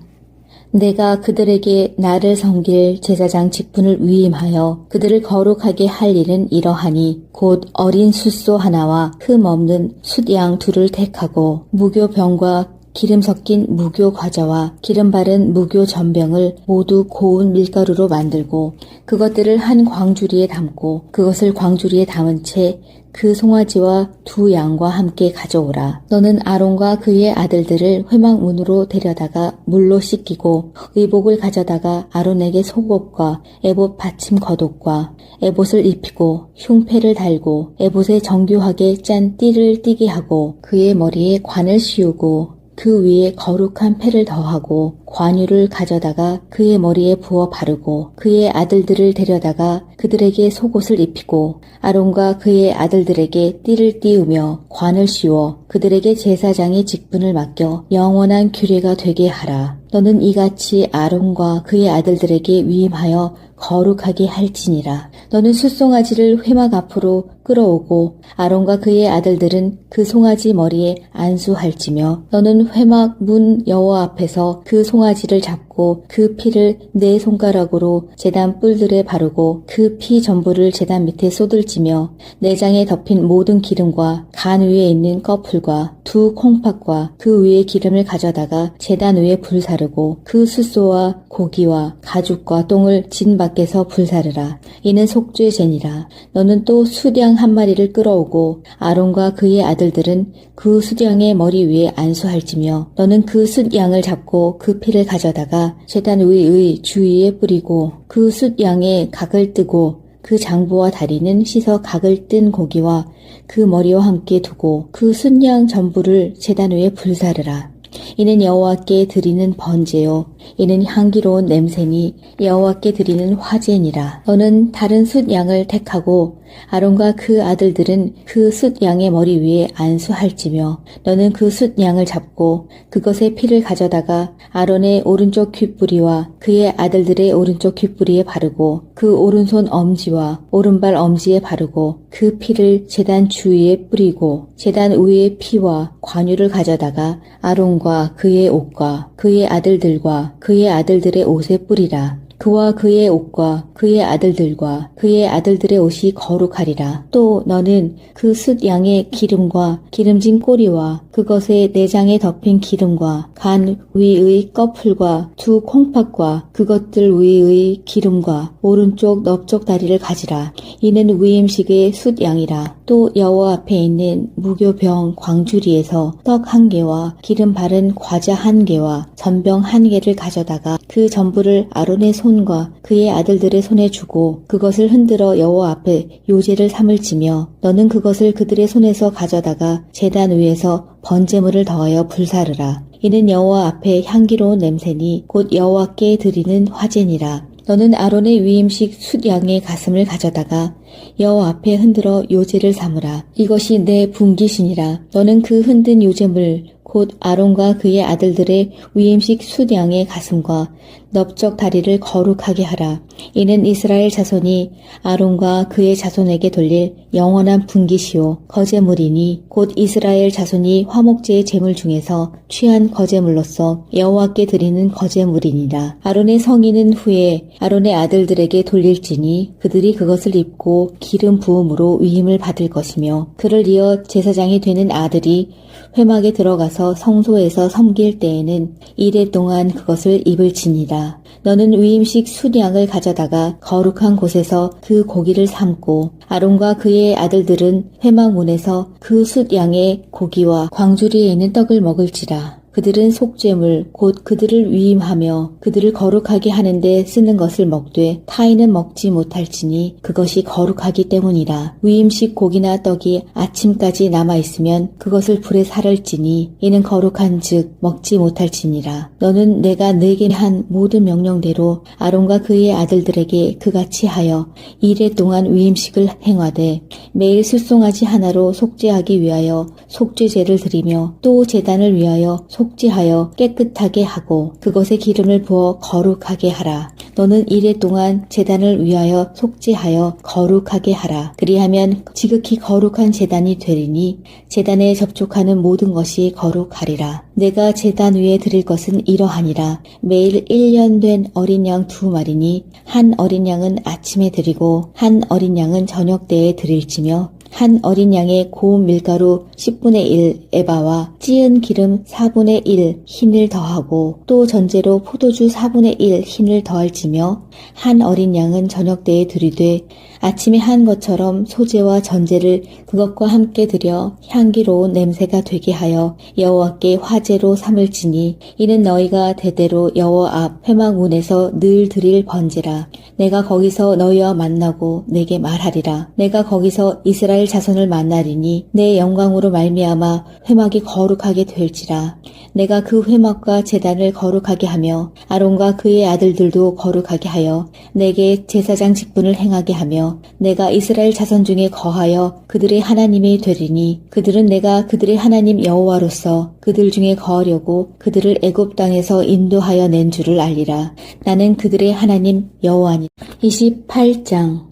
내가 그들에게 나를 섬길 제사장 직분을 위임하여 그들을 거룩하게 할 일은 이러하니 곧 어린 숫소 하나와 흠 없는 숫양 둘을 택하고 무교병과 기름 섞인 무교 과자와 기름 바른 무교 전병을 모두 고운 밀가루로 만들고 그것들을 한 광주리에 담고 그것을 광주리에 담은 채 그 송아지와 두 양과 함께 가져오라. 너는 아론과 그의 아들들을 회막 문으로 데려다가 물로 씻기고 의복을 가져다가 아론에게 속옷과 에봇 받침 겉옷과 에봇을 입히고 흉패를 달고 에봇에 정교하게 짠 띠를 띠게 하고 그의 머리에 관을 씌우고 그 위에 거룩한 패를 더하고 관유를 가져다가 그의 머리에 부어 바르고 그의 아들들을 데려다가 그들에게 속옷을 입히고 아론과 그의 아들들에게 띠를 띄우며 관을 씌워 그들에게 제사장의 직분을 맡겨 영원한 규례가 되게 하라. 너는 이같이 아론과 그의 아들들에게 위임하여 거룩하게 할지니라. 너는 숫송아지를 회막 앞으로 끌어오고 아론과 그의 아들들은 그 송아지 머리에 안수할지며 너는 회막 문 여호와 앞에서 그 송아지를 잡고 그 피를 네 손가락으로 제단 뿔들에 바르고 그 피 전부를 제단 밑에 쏟을지며 내장에 덮인 모든 기름과 간 위에 있는 꺼풀과 두 콩팥과 그 위에 기름을 가져다가 제단 위에 불사르고 그 숫소와 고기와 가죽과 똥을 진 밖에서 불사르라. 이는 속죄제니라. 너는 또 수양 한 마리를 끌어오고 아론과 그의 아들들은 그 숫양의 머리 위에 안수할지며 너는 그 숫양을 잡고 그 피를 가져다가 제단 위의 주위에 뿌리고 그 숫양의 각을 뜨고 그 장부와 다리는 씻어 각을 뜬 고기와 그 머리와 함께 두고 그 숫양 전부를 제단 위에 불사르라. 이는 여호와께 드리는 번제요 이는 향기로운 냄새니 여호와께 드리는 화제니라. 너는 다른 숫양을 택하고 아론과 그 아들들은 그 숫양의 머리 위에 안수할지며 너는 그 숫양을 잡고 그것의 피를 가져다가 아론의 오른쪽 귓뿌리와 그의 아들들의 오른쪽 귓뿌리에 바르고 그 오른손 엄지와 오른발 엄지에 바르고 그 피를 제단 주위에 뿌리고 제단 위의 피와 관유를 가져다가 아론과 그의 옷과 그의 아들들과 그의 아들들의 옷에 뿌리라. 그와 그의 옷과 그의 아들들과 그의 아들들의 옷이 거룩하리라. 또 너는 그 숫양의 기름과 기름진 꼬리와 그것의 내장에 덮인 기름과 간 위의 꺼풀과 두 콩팥과 그것들 위의 기름과 오른쪽 넓적 다리를 가지라. 이는 위임식의 숫양이라. 또 여호와 앞에 있는 무교병 광주리에서 떡 한 개와 기름 바른 과자 한 개와 전병 한 개를 가져다가 그 전부를 아론의 손과 그의 아들들의 손에 주고 그것을 흔들어 여호와 앞에 요제를 삼을지며 너는 그것을 그들의 손에서 가져다가 제단 위에서 번제물을 더하여 불사르라. 이는 여호와 앞에 향기로운 냄새니 곧 여호와께 드리는 화제니라. 너는 아론의 위임식 숫양의 가슴을 가져다가 여호와 앞에 흔들어 요제를 삼으라. 이것이 내 분깃이니라. 너는 그 흔든 요제물 곧 아론과 그의 아들들의 위임식 숫양의 가슴과 넓적 다리를 거룩하게 하라. 이는 이스라엘 자손이 아론과 그의 자손에게 돌릴 영원한 분깃이요 거제물이니 곧 이스라엘 자손이 화목제의 제물 중에서 취한 거제물로서 여호와께 드리는 거제물이니라. 아론의 성인은 후에 아론의 아들들에게 돌릴지니 그들이 그것을 입고 기름 부음으로 위임을 받을 것이며 그를 이어 제사장이 되는 아들이 회막에 들어가서 성소에서 섬길 때에는 이레 동안 그것을 입을지니라. 너는 위임식 숫양을 가져다가 거룩한 곳에서 그 고기를 삶고 아론과 그의 아들들은 회막 문에서 그 숫양의 고기와 광주리에 있는 떡을 먹을지라. 그들은 속죄물 곧 그들을 위임하며 그들을 거룩하게 하는데 쓰는 것을 먹되 타인은 먹지 못할지니 그것이 거룩하기 때문이라. 위임식 고기나 떡이 아침까지 남아있으면 그것을 불에 살을지니 이는 거룩한즉 먹지 못할지니라. 너는 내가 네게 한 모든 명령대로 아론과 그의 아들들에게 그같이 하여 이레 동안 위임식을 행하되 매일 숫송아지 하나로 속죄하기 위하여 속죄제를 드리며 또 제단을 위하여 속죄하여 깨끗하게 하고 그것에 기름을 부어 거룩하게 하라. 너는 이레 동안 제단을 위하여 속죄하여 거룩하게 하라. 그리하면 지극히 거룩한 제단이 되리니 제단에 접촉하는 모든 것이 거룩하리라. 내가 제단 위에 드릴 것은 이러하니라. 매일 1년 된 어린 양 2마리니 한 어린 양은 아침에 드리고 한 어린 양은 저녁 때에 드릴지며 한 어린 양의 고운 밀가루 10분의 1 에바와 찌은 기름 4분의 1 흰을 더하고 또 전제로 포도주 4분의 1 흰을 더할지며 한 어린 양은 저녁 때에 드리되 아침에 한 것처럼 소제와 전제를 그것과 함께 드려 향기로운 냄새가 되게 하여 여호와께 화제로 삼을지니 이는 너희가 대대로 여호와 앞 회막 문에서 늘 드릴 번제라. 내가 거기서 너희와 만나고 내게 말하리라. 내가 거기서 이스라엘 자손을 만나리니 내 영광으로 말미암아 회막이 거룩하게 될지라. 내가 그 회막과 제단을 거룩하게 하며 아론과 그의 아들들도 거룩하게 하여 내게 제사장 직분을 행하게 하며 내가 이스라엘 자손 중에 거하여 그들의 하나님이 되리니 그들은 내가 그들의 하나님 여호와로서 그들 중에 거하려고 그들을 애굽 땅에서 인도하여 낸 줄을 알리라. 나는 그들의 하나님 여호와니. 28장.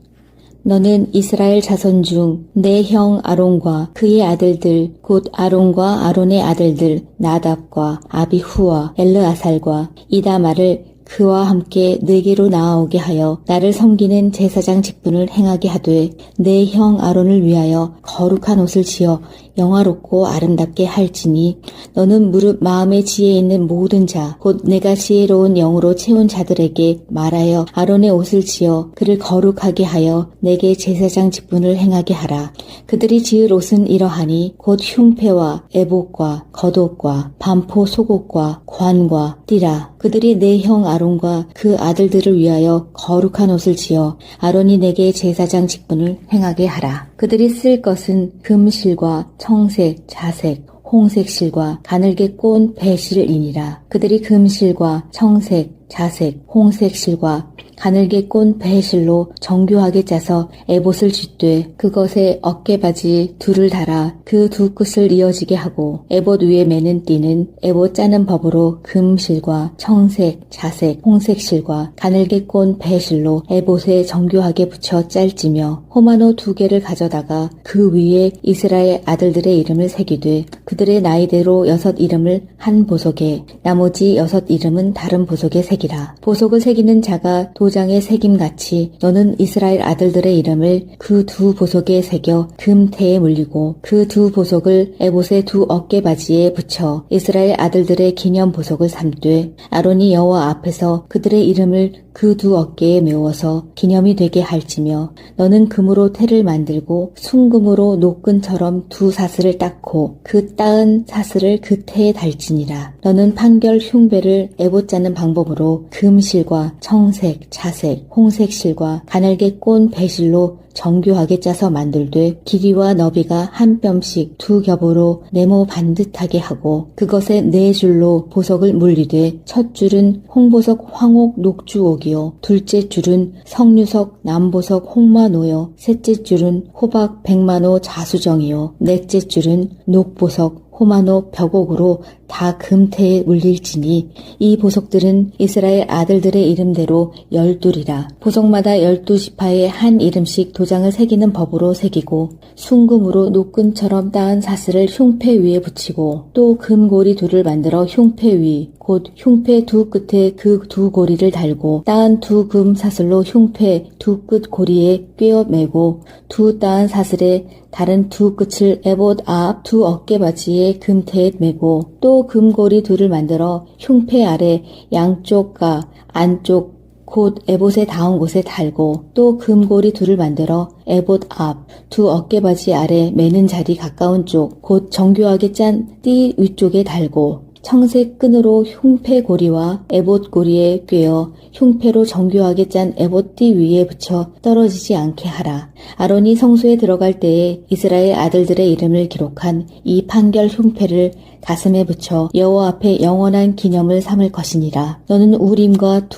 너는 이스라엘 자손 중 내 형 아론과 그의 아들들 곧 아론과 아론의 아들들 나답과 아비후와 엘르아살과 이다말을 그와 함께 내게로 나아오게 하여 나를 섬기는 제사장 직분을 행하게 하되 내 형 아론을 위하여 거룩한 옷을 지어 영화롭고 아름답게 할지니 너는 무릇 마음의 지혜에 있는 모든 자 곧 내가 지혜로운 영으로 채운 자들에게 말하여 아론의 옷을 지어 그를 거룩하게 하여 내게 제사장 직분을 행하게 하라. 그들이 지을 옷은 이러하니 곧 흉패와 에봇과 겉옷과 반포 속옷과 관과 띠라. 그들이 내 형 아론과 그 아들들을 위하여 거룩한 옷을 지어 아론이 내게 제사장 직분을 행하게 하라. 그들이 쓸 것은 금실과 청색, 자색, 홍색 실과 가늘게 꼰 배실이니라. 그들이 금실과 청색, 자색, 홍색 실과 가늘게 꼰 배실로 정교하게 짜서 에봇을 쥐되 그것에 어깨바지 둘을 달아 그 두 끝을 이어지게 하고 에봇 위에 매는 띠는 에봇 짜는 법으로 금실과 청색, 자색, 홍색 실과 가늘게 꼰 배실로 에봇에 정교하게 붙여 짤지며 호마노 2개를 가져다가 그 위에 이스라엘 아들들의 이름을 새기되 그들의 나이대로 6 이름을 한 보석에 나머지 6 이름은 다른 보석에 새기라. 보석을 새기는 자가 도장에 새김같이 너는 이스라엘 아들들의 이름을 그 2 보석에 새겨 금태에 물리고 그 2 보석을 에봇의 2 어깨바지에 붙여 이스라엘 아들들의 기념 보석을 삼되 아론이 여호와 앞에서 그들의 이름을 그 2 어깨에 메워서 기념이 되게 할지며 너는 금으로 태를 만들고 순금으로 노끈처럼 2 사슬을 닦고 그 따은 사슬을 그 태에 달지니라. 너는 판결 흉배를 에봇 짜는 방법으로 금실과 청색, 자색, 홍색 실과 가늘게 꼰 배실로 정교하게 짜서 만들되 길이와 너비가 한 뼘씩 2 겹으로 네모 반듯하게 하고 그것에 4줄로 보석을 물리되 첫 줄은 홍보석 황옥 녹주옥이요 둘째 줄은 석류석 남보석 홍마노요 셋째 줄은 호박 백마노 자수정이요 넷째 줄은 녹보석 호마노 벽옥으로 다 금태에 물릴지니 이 보석들은 이스라엘 아들들의 이름대로 12이라. 보석마다 12지파에 한 이름씩 도장을 새기는 법으로 새기고 순금으로 노끈처럼 따은 사슬을 흉패 위에 붙이고 또 금고리 2를 만들어 흉패 위 곧 흉패 2 끝에 그 2 고리를 달고 따은 2 금 사슬로 흉패 2 끝 고리에 꿰어 매고 2 따은 사슬에 다른 2 끝을 에봇 앞 2 어깨바지에 금태에 매고 또 금고리 2를 만들어 흉패 아래 양쪽과 안쪽 곧 에봇에 닿은 곳에 달고 또 금고리 2를 만들어 에봇 앞 2 어깨바지 아래 매는 자리 가까운 쪽 곧 정교하게 짠 띠 위쪽에 달고 청색 끈으로 흉패 고리와 에봇 고리에 꿰어 흉패로 정교하게 짠 에봇 띠 위에 붙여 떨어지지 않게 하라. 아론이 성소에 들어갈 때에 이스라엘 아들들의 이름을 기록한 이 판결 흉패를 가슴에 붙여 여호와 앞에 영원한 기념을 삼을 것이니라. 너는 우림과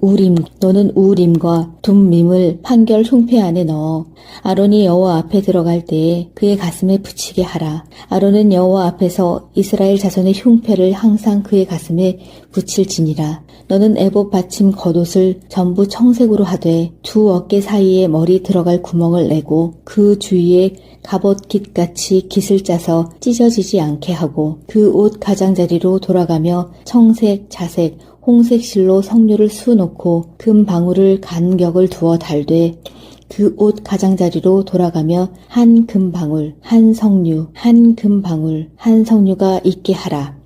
둠밈을 판결 흉패 안에 넣어 아론이 여호와 앞에 들어갈 때에 그의 가슴에 붙이게 하라. 아론은 여호와 앞에서 이스라엘 자손의 흉패를 항상 그의 가슴에 붙일지니라. 너는 에봇 받침 겉옷을 전부 청색으로 하되 2 어깨 사이에 머리 들어갈 구멍을 내고 그 주위에 갑옷깃같이 깃을 짜서 찢어지지 않게 하고 그 옷 가장자리로 돌아가며 청색, 자색, 홍색 실로 석류를 수놓고 금 방울을 간격을 두어 달되 그 옷 가장자리로 돌아가며 한 금방울, 한 석류, 한 금방울, 한 석류가 있게 하라.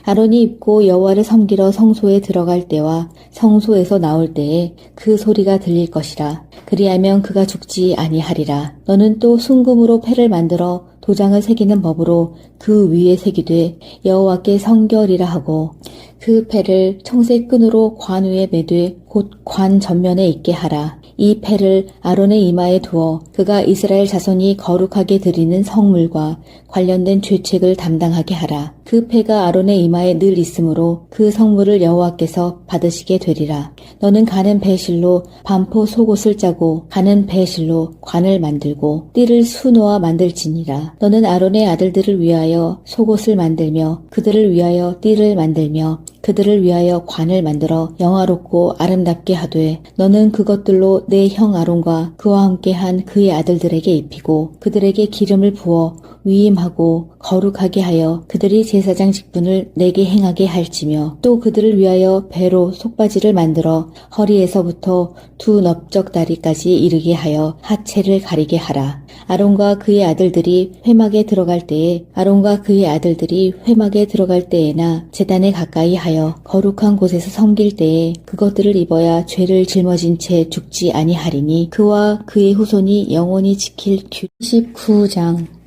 아론이 입고 여호와를 섬기러 성소에 들어갈 때와 성소에서 나올 때에 그 소리가 들릴 것이라. 그리하면 그가 죽지 아니하리라. 너는 또 순금으로 패를 만들어 도장을 새기는 법으로 그 위에 새기되 여호와께 성결이라 하고 그 패를 청색 끈으로 관 위에 매되 곧 관 전면에 있게 하라. 이 패를 아론의 이마에 두어 그가 이스라엘 자손이 거룩하게 드리는 성물과 관련된 죄책을 담당하게 하라. 그 패가 아론의 이마에 늘 있으므로 그 성물을 여호와께서 받으시게 되리라. 너는 가는 배실로 반포 속옷을 짜고 가는 배실로 관을 만들고 띠를 수놓아 만들지니라. 너는 아론의 아들들을 위하여 속옷을 만들며 그들을 위하여 띠를 만들며 그들을 위하여 관을 만들어 영화롭고 아름답게 하되 너는 그것들로 내 형 아론과 그와 함께한 그의 아들들에게 입히고 그들에게 기름을 부어 위임하고 거룩하게 하여 그들이 제사장 직분을 내게 행하게 할지며 또 그들을 위하여 배로 속바지를 만들어 허리에서부터 두 넓적다리까지 이르게 하여 하체를 가리게 하라. 아론과 그의 아들들이 회막에 들어갈 때에나 제단에 가까이 하여 거룩한 곳에서 섬길 때에 그것들을 입어야 죄를 짊어진 채 죽지 아니하리니 그와 그의 후손이 영원히 지킬 규. 19장.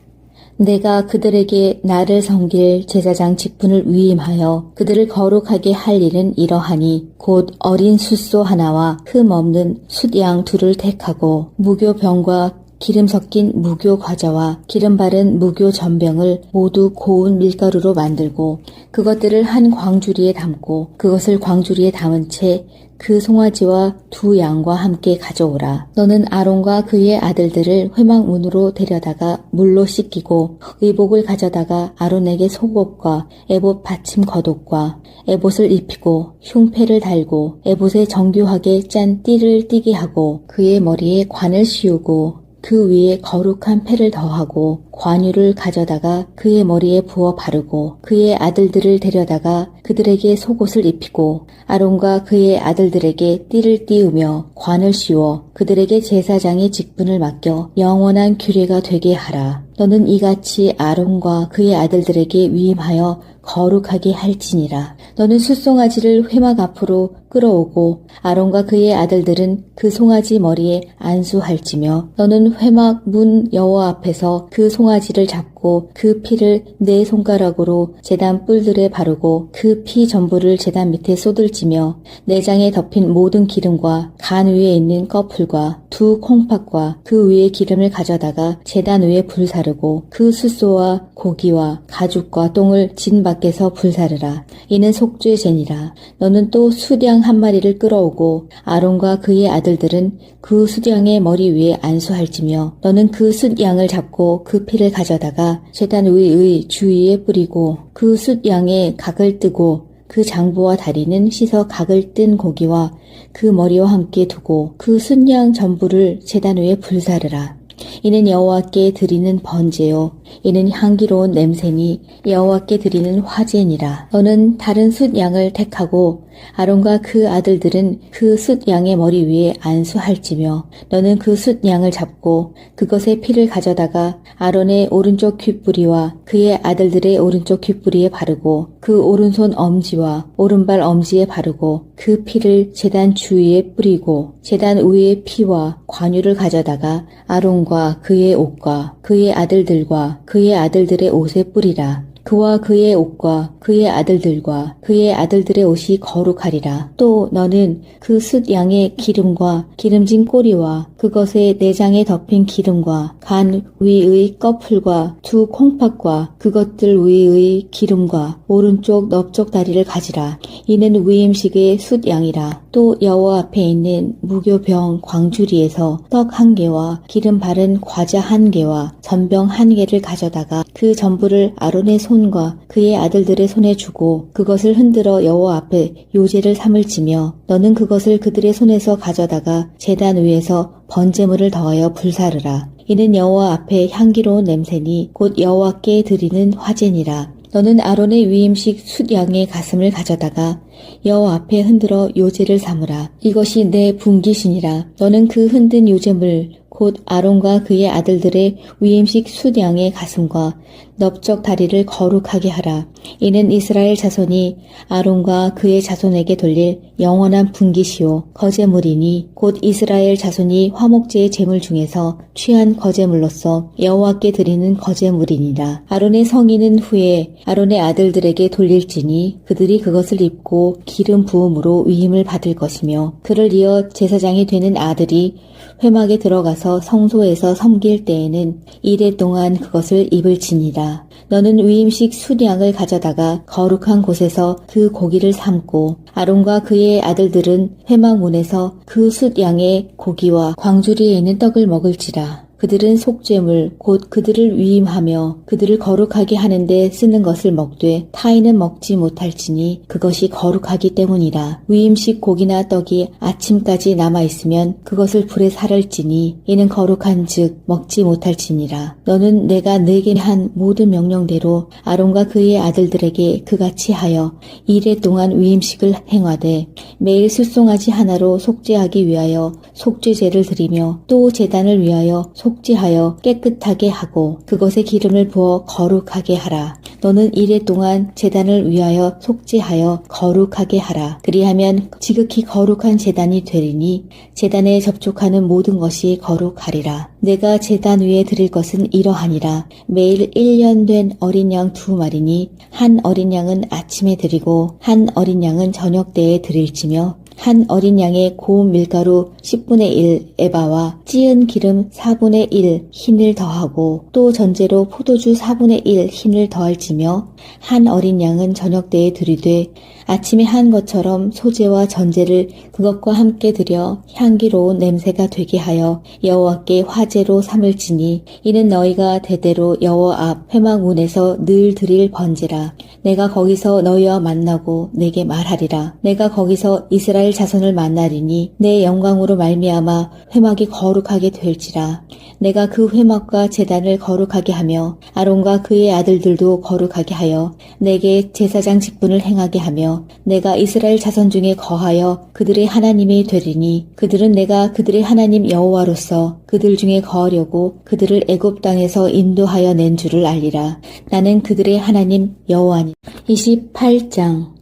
내가 그들에게 나를 섬길 제사장 직분을 위임하여 그들을 거룩하게 할 일은 이러하니 곧 어린 숫소 하나와 흠 없는 숫양 둘을 택하고 무교병과 기름 섞인 무교 과자와 기름 바른 무교 전병을 모두 고운 밀가루로 만들고 그것들을 한 광주리에 담고 그것을 광주리에 담은 채 그 송아지와 두 양과 함께 가져오라. 너는 아론과 그의 아들들을 회막 문으로 데려다가 물로 씻기고 의복을 가져다가 아론에게 속옷과 에봇 받침 겉옷과 에봇을 입히고 흉패를 달고 에봇에 정교하게 짠 띠를 띠게 하고 그의 머리에 관을 씌우고 그 위에 거룩한 패를 더하고 관유를 가져다가 그의 머리에 부어 바르고 그의 아들들을 데려다가 그들에게 속옷을 입히고 아론과 그의 아들들에게 띠를 띠우며 관을 씌워 그들에게 제사장의 직분을 맡겨 영원한 규례가 되게 하라. 너는 이같이 아론과 그의 아들들에게 위임하여 거룩하게 할지니라. 너는 숫송아지를 회막 앞으로 끌어오고 아론과 그의 아들들은 그 송아지 머리에 안수할지며 너는 회막 문 여호와 앞에서 그 송아지를 잡고 그 피를 네 손가락으로 제단 뿔들에 바르고 그 피 전부를 제단 밑에 쏟을지며 내장에 덮인 모든 기름과 간 위에 있는 꺼풀과 두 콩팥과 그 위에 기름을 가져다가 제단 위에 불사르고 그 숫소와 고기와 가죽과 똥을 진 밖에서 불사르라. 이는 속죄제니라. 너는 또 숫양 한 마리를 끌어오고 아론과 그의 아들들은 그 숫양의 머리 위에 안수할지며 너는 그 숫양을 잡고 그 피를 가져다가 제단 위의 주위에 뿌리고 그 숫양의 각을 뜨고 그 장부와 다리는 씻어 각을 뜬 고기와 그 머리와 함께 두고 그 숫양 전부를 제단 위에 불사르라. 이는 여호와께 드리는 번제요 이는 향기로운 냄새니 여호와께 드리는 화제니라. 너는 다른 숫양을 택하고 아론과 그 아들들은 그 숫양의 머리 위에 안수할지며 너는 그 숫양을 잡고 그것의 피를 가져다가 아론의 오른쪽 귓뿌리와 그의 아들들의 오른쪽 귓뿌리에 바르고 그 오른손 엄지와 오른발 엄지에 바르고 그 피를 제단 주위에 뿌리고 제단 위의 피와 관유를 가져다가 아론과 그의 옷과 그의 아들들과 그의 아들들의 옷에 뿌리라. 그와 그의 옷과 그의 아들들과 그의 아들들의 옷이 거룩하리라. 또 너는 그 숫양의 기름과 기름진 꼬리와 그것의 내장에 덮인 기름과 간 위의 꺼풀과 두 콩팥과 그것들 위의 기름과 오른쪽 넓적 다리를 가지라. 이는 위임식의 숫양이라. 또 여호와 앞에 있는 무교병 광주리에서 떡 한 개와 기름 바른 과자 한 개와 전병 한 개를 가져다가 그 전부를 아론의 손과 그의 아들들의 손에 주고 그것을 흔들어 여호와 앞에 요제를 삼을지며 너는 그것을 그들의 손에서 가져다가 제단 위에서 번제물을 더하여 불사르라. 이는 여호와 앞에 향기로운 냄새니 곧 여호와께 드리는 화제니라. 너는 아론의 위임식 숫양의 가슴을 가져다가 여호와 앞에 흔들어 요제를 삼으라. 이것이 내 분깃이니라. 너는 그 흔든 요제물 곧 아론과 그의 아들들의 위임식 숫양의 가슴과 넓적 다리를 거룩하게 하라. 이는 이스라엘 자손이 아론과 그의 자손에게 돌릴 영원한 분깃이요 거제물이니 곧 이스라엘 자손이 화목제의 제물 중에서 취한 거제물로서 여호와께 드리는 거제물이니라. 아론의 성인은 후에 아론의 아들들에게 돌릴지니 그들이 그것을 입고 기름 부음으로 위임을 받을 것이며 그를 이어 제사장이 되는 아들이 회막에 들어가서 성소에서 섬길 때에는 이레 동안 그것을 입을지니라. 너는 위임식 숫양을 가져다가 거룩한 곳에서 그 고기를 삶고 아론과 그의 아들들은 회막 문에서 그 숫양의 고기와 광주리에 있는 떡을 먹을지라. 그들은 속죄물 곧 그들을 위임하며 그들을 거룩하게 하는데 쓰는 것을 먹되 타인은 먹지 못할지니 그것이 거룩하기 때문이라. 위임식 고기나 떡이 아침까지 남아있으면 그것을 불에 살을지니 이는 거룩한즉 먹지 못할지니라. 너는 내가 네게 한 모든 명령대로 아론과 그의 아들들에게 그같이 하여 이레 동안 위임식을 행하되 매일 숫송아지 하나로 속죄하기 위하여 속죄제를 드리며 또 제단을 위하여 속죄하여 깨끗하게 하고 그것에 기름을 부어 거룩하게 하라. 너는 이레 동안 제단을 위하여 속죄하여 거룩하게 하라. 그리하면 지극히 거룩한 제단이 되리니 제단에 접촉하는 모든 것이 거룩하리라. 내가 제단 위에 드릴 것은 이러하니라. 매일 1년 된 어린 양 2마리니 한 어린 양은 아침에 드리고 한 어린 양은 저녁 때에 드릴지며 한 어린 양의 고운 밀가루 10분의 1 에바와 찌은 기름 4분의 1 흰을 더하고 또 전제로 포도주 4분의 1 흰을 더할지며 한 어린 양은 저녁 때에 드리되 아침에 한 것처럼 소제와 전제를 그것과 함께 드려 향기로운 냄새가 되게 하여 여호와께 화제로 삼을지니 이는 너희가 대대로 여호와 앞 회막 문에서 늘 드릴 번제라. 내가 거기서 너희와 만나고 내게 말하리라. 내가 거기서 이스라엘 자손을 만나리니 내 영광으로 말미암아 회막이 거룩하게 될지라. 내가 그 회막과 제단을 거룩하게 하며 아론과 그의 아들들도 거룩하게 하여 내게 제사장 직분을 행하게 하며 내가 이스라엘 자손 중에 거하여 그들의 하나님이 되리니 그들은 내가 그들의 하나님 여호와로서 그들 중에 거하려고 그들을 애굽 땅에서 인도하여 낸 줄을 알리라. 나는 그들의 하나님 여호와니. 28장.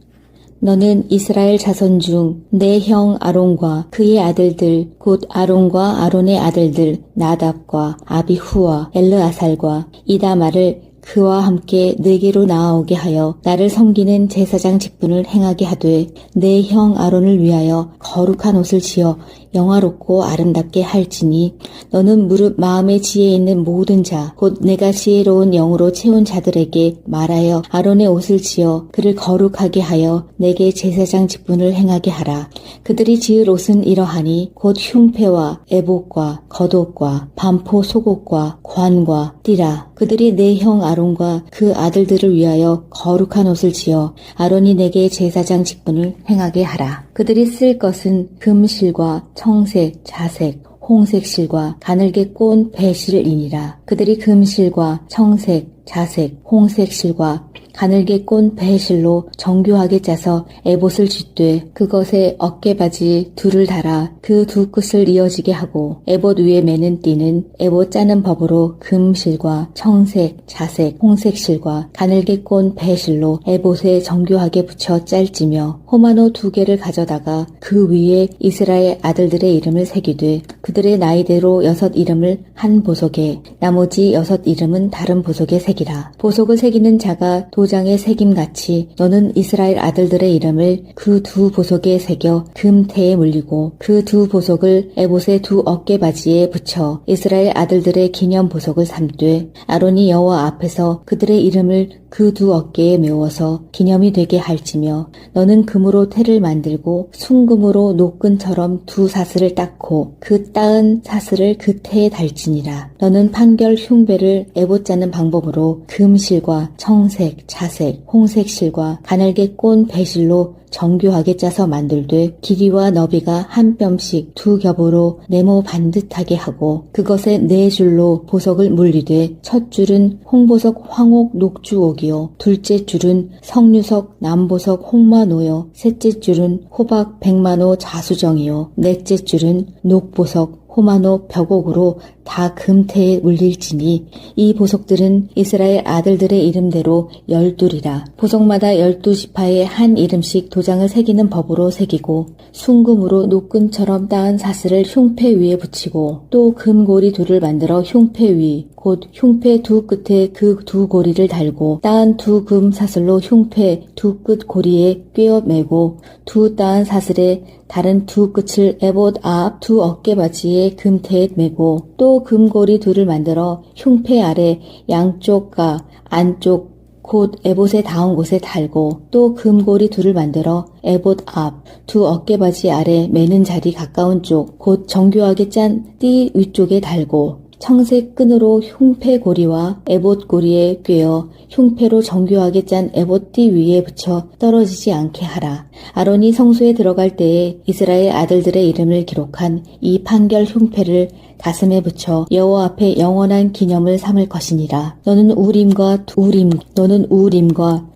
너는 이스라엘 자손 중 내 형 아론과 그의 아들들 곧 아론과 아론의 아들들 나답과 아비후와 엘르아살과 이다말을 그와 함께 내게로 나아오게 하여 나를 섬기는 제사장 직분을 행하게 하되 내 형 아론을 위하여 거룩한 옷을 지어 영화롭고 아름답게 할지니 너는 무릇 마음의 지혜에 있는 모든 자 곧 내가 지혜로운 영으로 채운 자들에게 말하여 아론의 옷을 지어 그를 거룩하게 하여 내게 제사장 직분을 행하게 하라. 그들이 지을 옷은 이러하니 곧 흉패와 에봇과 겉옷과 반포 속옷과 관과 띠라. 그들이 내 형 아론과 그 아들들을 위하여 거룩한 옷을 지어 아론이 내게 제사장 직분을 행하게 하라. 그들이 쓸 것은 금실과 청색, 자색, 홍색 실과 가늘게 꼰 배실이니라. 그들이 금실과 청색, 자색, 홍색 실과 가늘게 꼰 배실로 정교하게 짜서 에봇을 쥐되 그것에 어깨바지 둘을 달아 그 두 끝을 이어지게 하고 에봇 위에 매는 띠는 에봇 짜는 법으로 금실과 청색, 자색, 홍색 실과 가늘게 꼰 배실로 에봇에 정교하게 붙여 짤지며 호마노 2개를 가져다가 그 위에 이스라엘 아들들의 이름을 새기되 그들의 나이대로 6 이름을 한 보석에 나머지 6 이름은 다른 보석에 새기라. 보석을 새기는 자가 도장에 새김같이 너는 이스라엘 아들들의 이름을 그 2 보석에 새겨 금태에 물리고 그 2 보석을 에봇의 2 어깨바지에 붙여 이스라엘 아들들의 기념 보석을 삼되 아론이 여호와 앞에서 그들의 이름을 그 2 어깨에 메워서 기념이 되게 할지며 너는 금으로 태를 만들고 순금으로 노끈처럼 2 사슬을 닦고 그 따은 사슬을 그 태에 달지니라. 너는 판결 흉배를 에봇 짜는 방법으로 금실과 청색, 자색, 홍색 실과 가늘게 꼰 배실로 정교하게 짜서 만들되 길이와 너비가 한 뼘씩 2 겹으로 네모 반듯하게 하고 그것에 4줄로 보석을 물리되 첫 줄은 홍보석 황옥 녹주옥이요 둘째 줄은 성류석 남보석 홍마노요 셋째 줄은 호박 백만호 자수정이요 넷째 줄은 녹보석 호마노 벽옥으로 다 금태에 울릴지니 이 보석들은 이스라엘 아들들의 이름대로 12이라. 보석마다 12지파에 한 이름씩 도장을 새기는 법으로 새기고 순금으로 노끈처럼 따은 사슬을 흉패 위에 붙이고 또 금고리 둘을 만들어 흉패 위 곧 흉패 두 끝에 그 두 고리를 달고 따은 두 금 사슬로 흉패 두 끝 고리에 꿰어 매고 두 따은 사슬에 다른 두 끝을 에봇 앞 두 어깨바지에 금태에 매고 또 금고리 둘을 만들어 흉패 아래 양쪽과 안쪽 곧 에봇에 닿은 곳에 달고 또 금고리 둘을 만들어 에봇 앞 두 어깨바지 아래 매는 자리 가까운 쪽 곧 정교하게 짠 띠 위쪽에 달고 청색 끈으로 흉패 고리와 에봇 고리에 꿰어 흉패로 정교하게 짠 에봇 띠 위에 붙여 떨어지지 않게 하라. 아론이 성소에 들어갈 때에 이스라엘 아들들의 이름을 기록한 이 판결 흉패를 가슴에 붙여 여호와 앞에 영원한 기념을 삼을 것이니라. 너는 우림과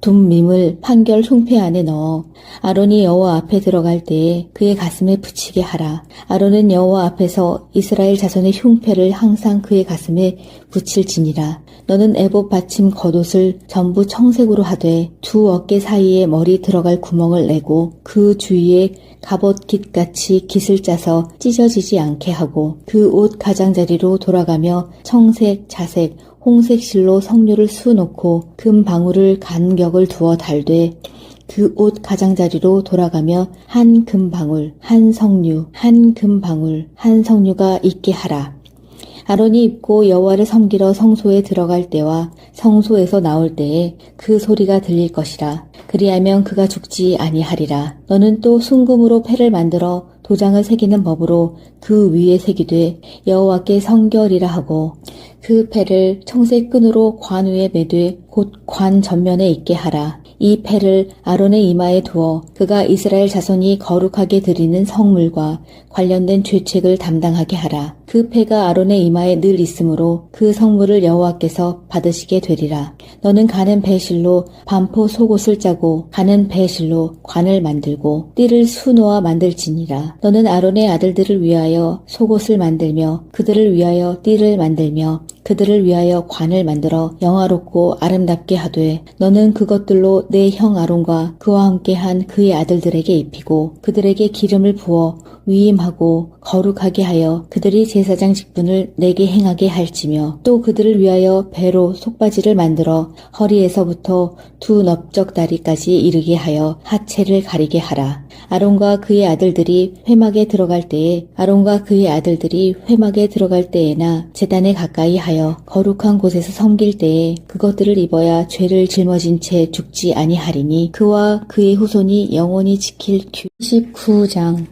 둠밈을 판결 흉패 안에 넣어 아론이 여호와 앞에 들어갈 때에 그의 가슴에 붙이게 하라. 아론은 여호와 앞에서 이스라엘 자손의 흉패를 항상 그의 가슴에 붙일지니라. 너는 에봇 받침 겉옷을 전부 청색으로 하되 두 어깨 사이에 머리 들어갈 구멍을 내고 그 주위에 갑옷 깃같이 깃을 짜서 찢어지지 않게 하고 그 옷 가장자리로 돌아가며 청색, 자색, 홍색 실로 성류를 수놓고 금 방울을 간격을 두어 달되 그 옷 가장자리로 돌아가며 한 금방울, 한 성류, 한 금방울, 한 성류가 있게 하라. 아론이 입고 여호와를 섬기러 성소에 들어갈 때와 성소에서 나올 때에 그 소리가 들릴 것이라. 그리하면 그가 죽지 아니하리라. 너는 또 순금으로 패를 만들어 도장을 새기는 법으로 그 위에 새기되 여호와께 성결이라 하고 그 패를 청색 끈으로 관 위에 매되 곧 관 전면에 있게 하라. 이 패를 아론의 이마에 두어 그가 이스라엘 자손이 거룩하게 드리는 성물과 관련된 죄책을 담당하게 하라. 그 패가 아론의 이마에 늘 있으므로 그 성물을 여호와께서 받으시게 되리라. 너는 가는 배실로 반포 속옷을 짜고 가는 배실로 관을 만들고 띠를 수놓아 만들지니라. 너는 아론의 아들들을 위하여 속옷을 만들며 그들을 위하여 띠를 만들며 그들을 위하여 관을 만들어 영화롭고 아름답게 하되 너는 그것들로 내 형 아론과 그와 함께한 그의 아들들에게 입히고 그들에게 기름을 부어 위임하고 거룩하게 하여 그들이 제사장 직분을 내게 행하게 할지며 또 그들을 위하여 배로 속바지를 만들어 허리에서부터 두 넓적 다리까지 이르게 하여 하체를 가리게 하라. 아론과 그의 아들들이 회막에 들어갈 때에나 제단에 가까이 하여 거룩한 곳에서 섬길 때에 그것들을 입어야 죄를 짊어진 채 죽지 아니하리니 그와 그의 후손이 영원히 지킬 규. 19장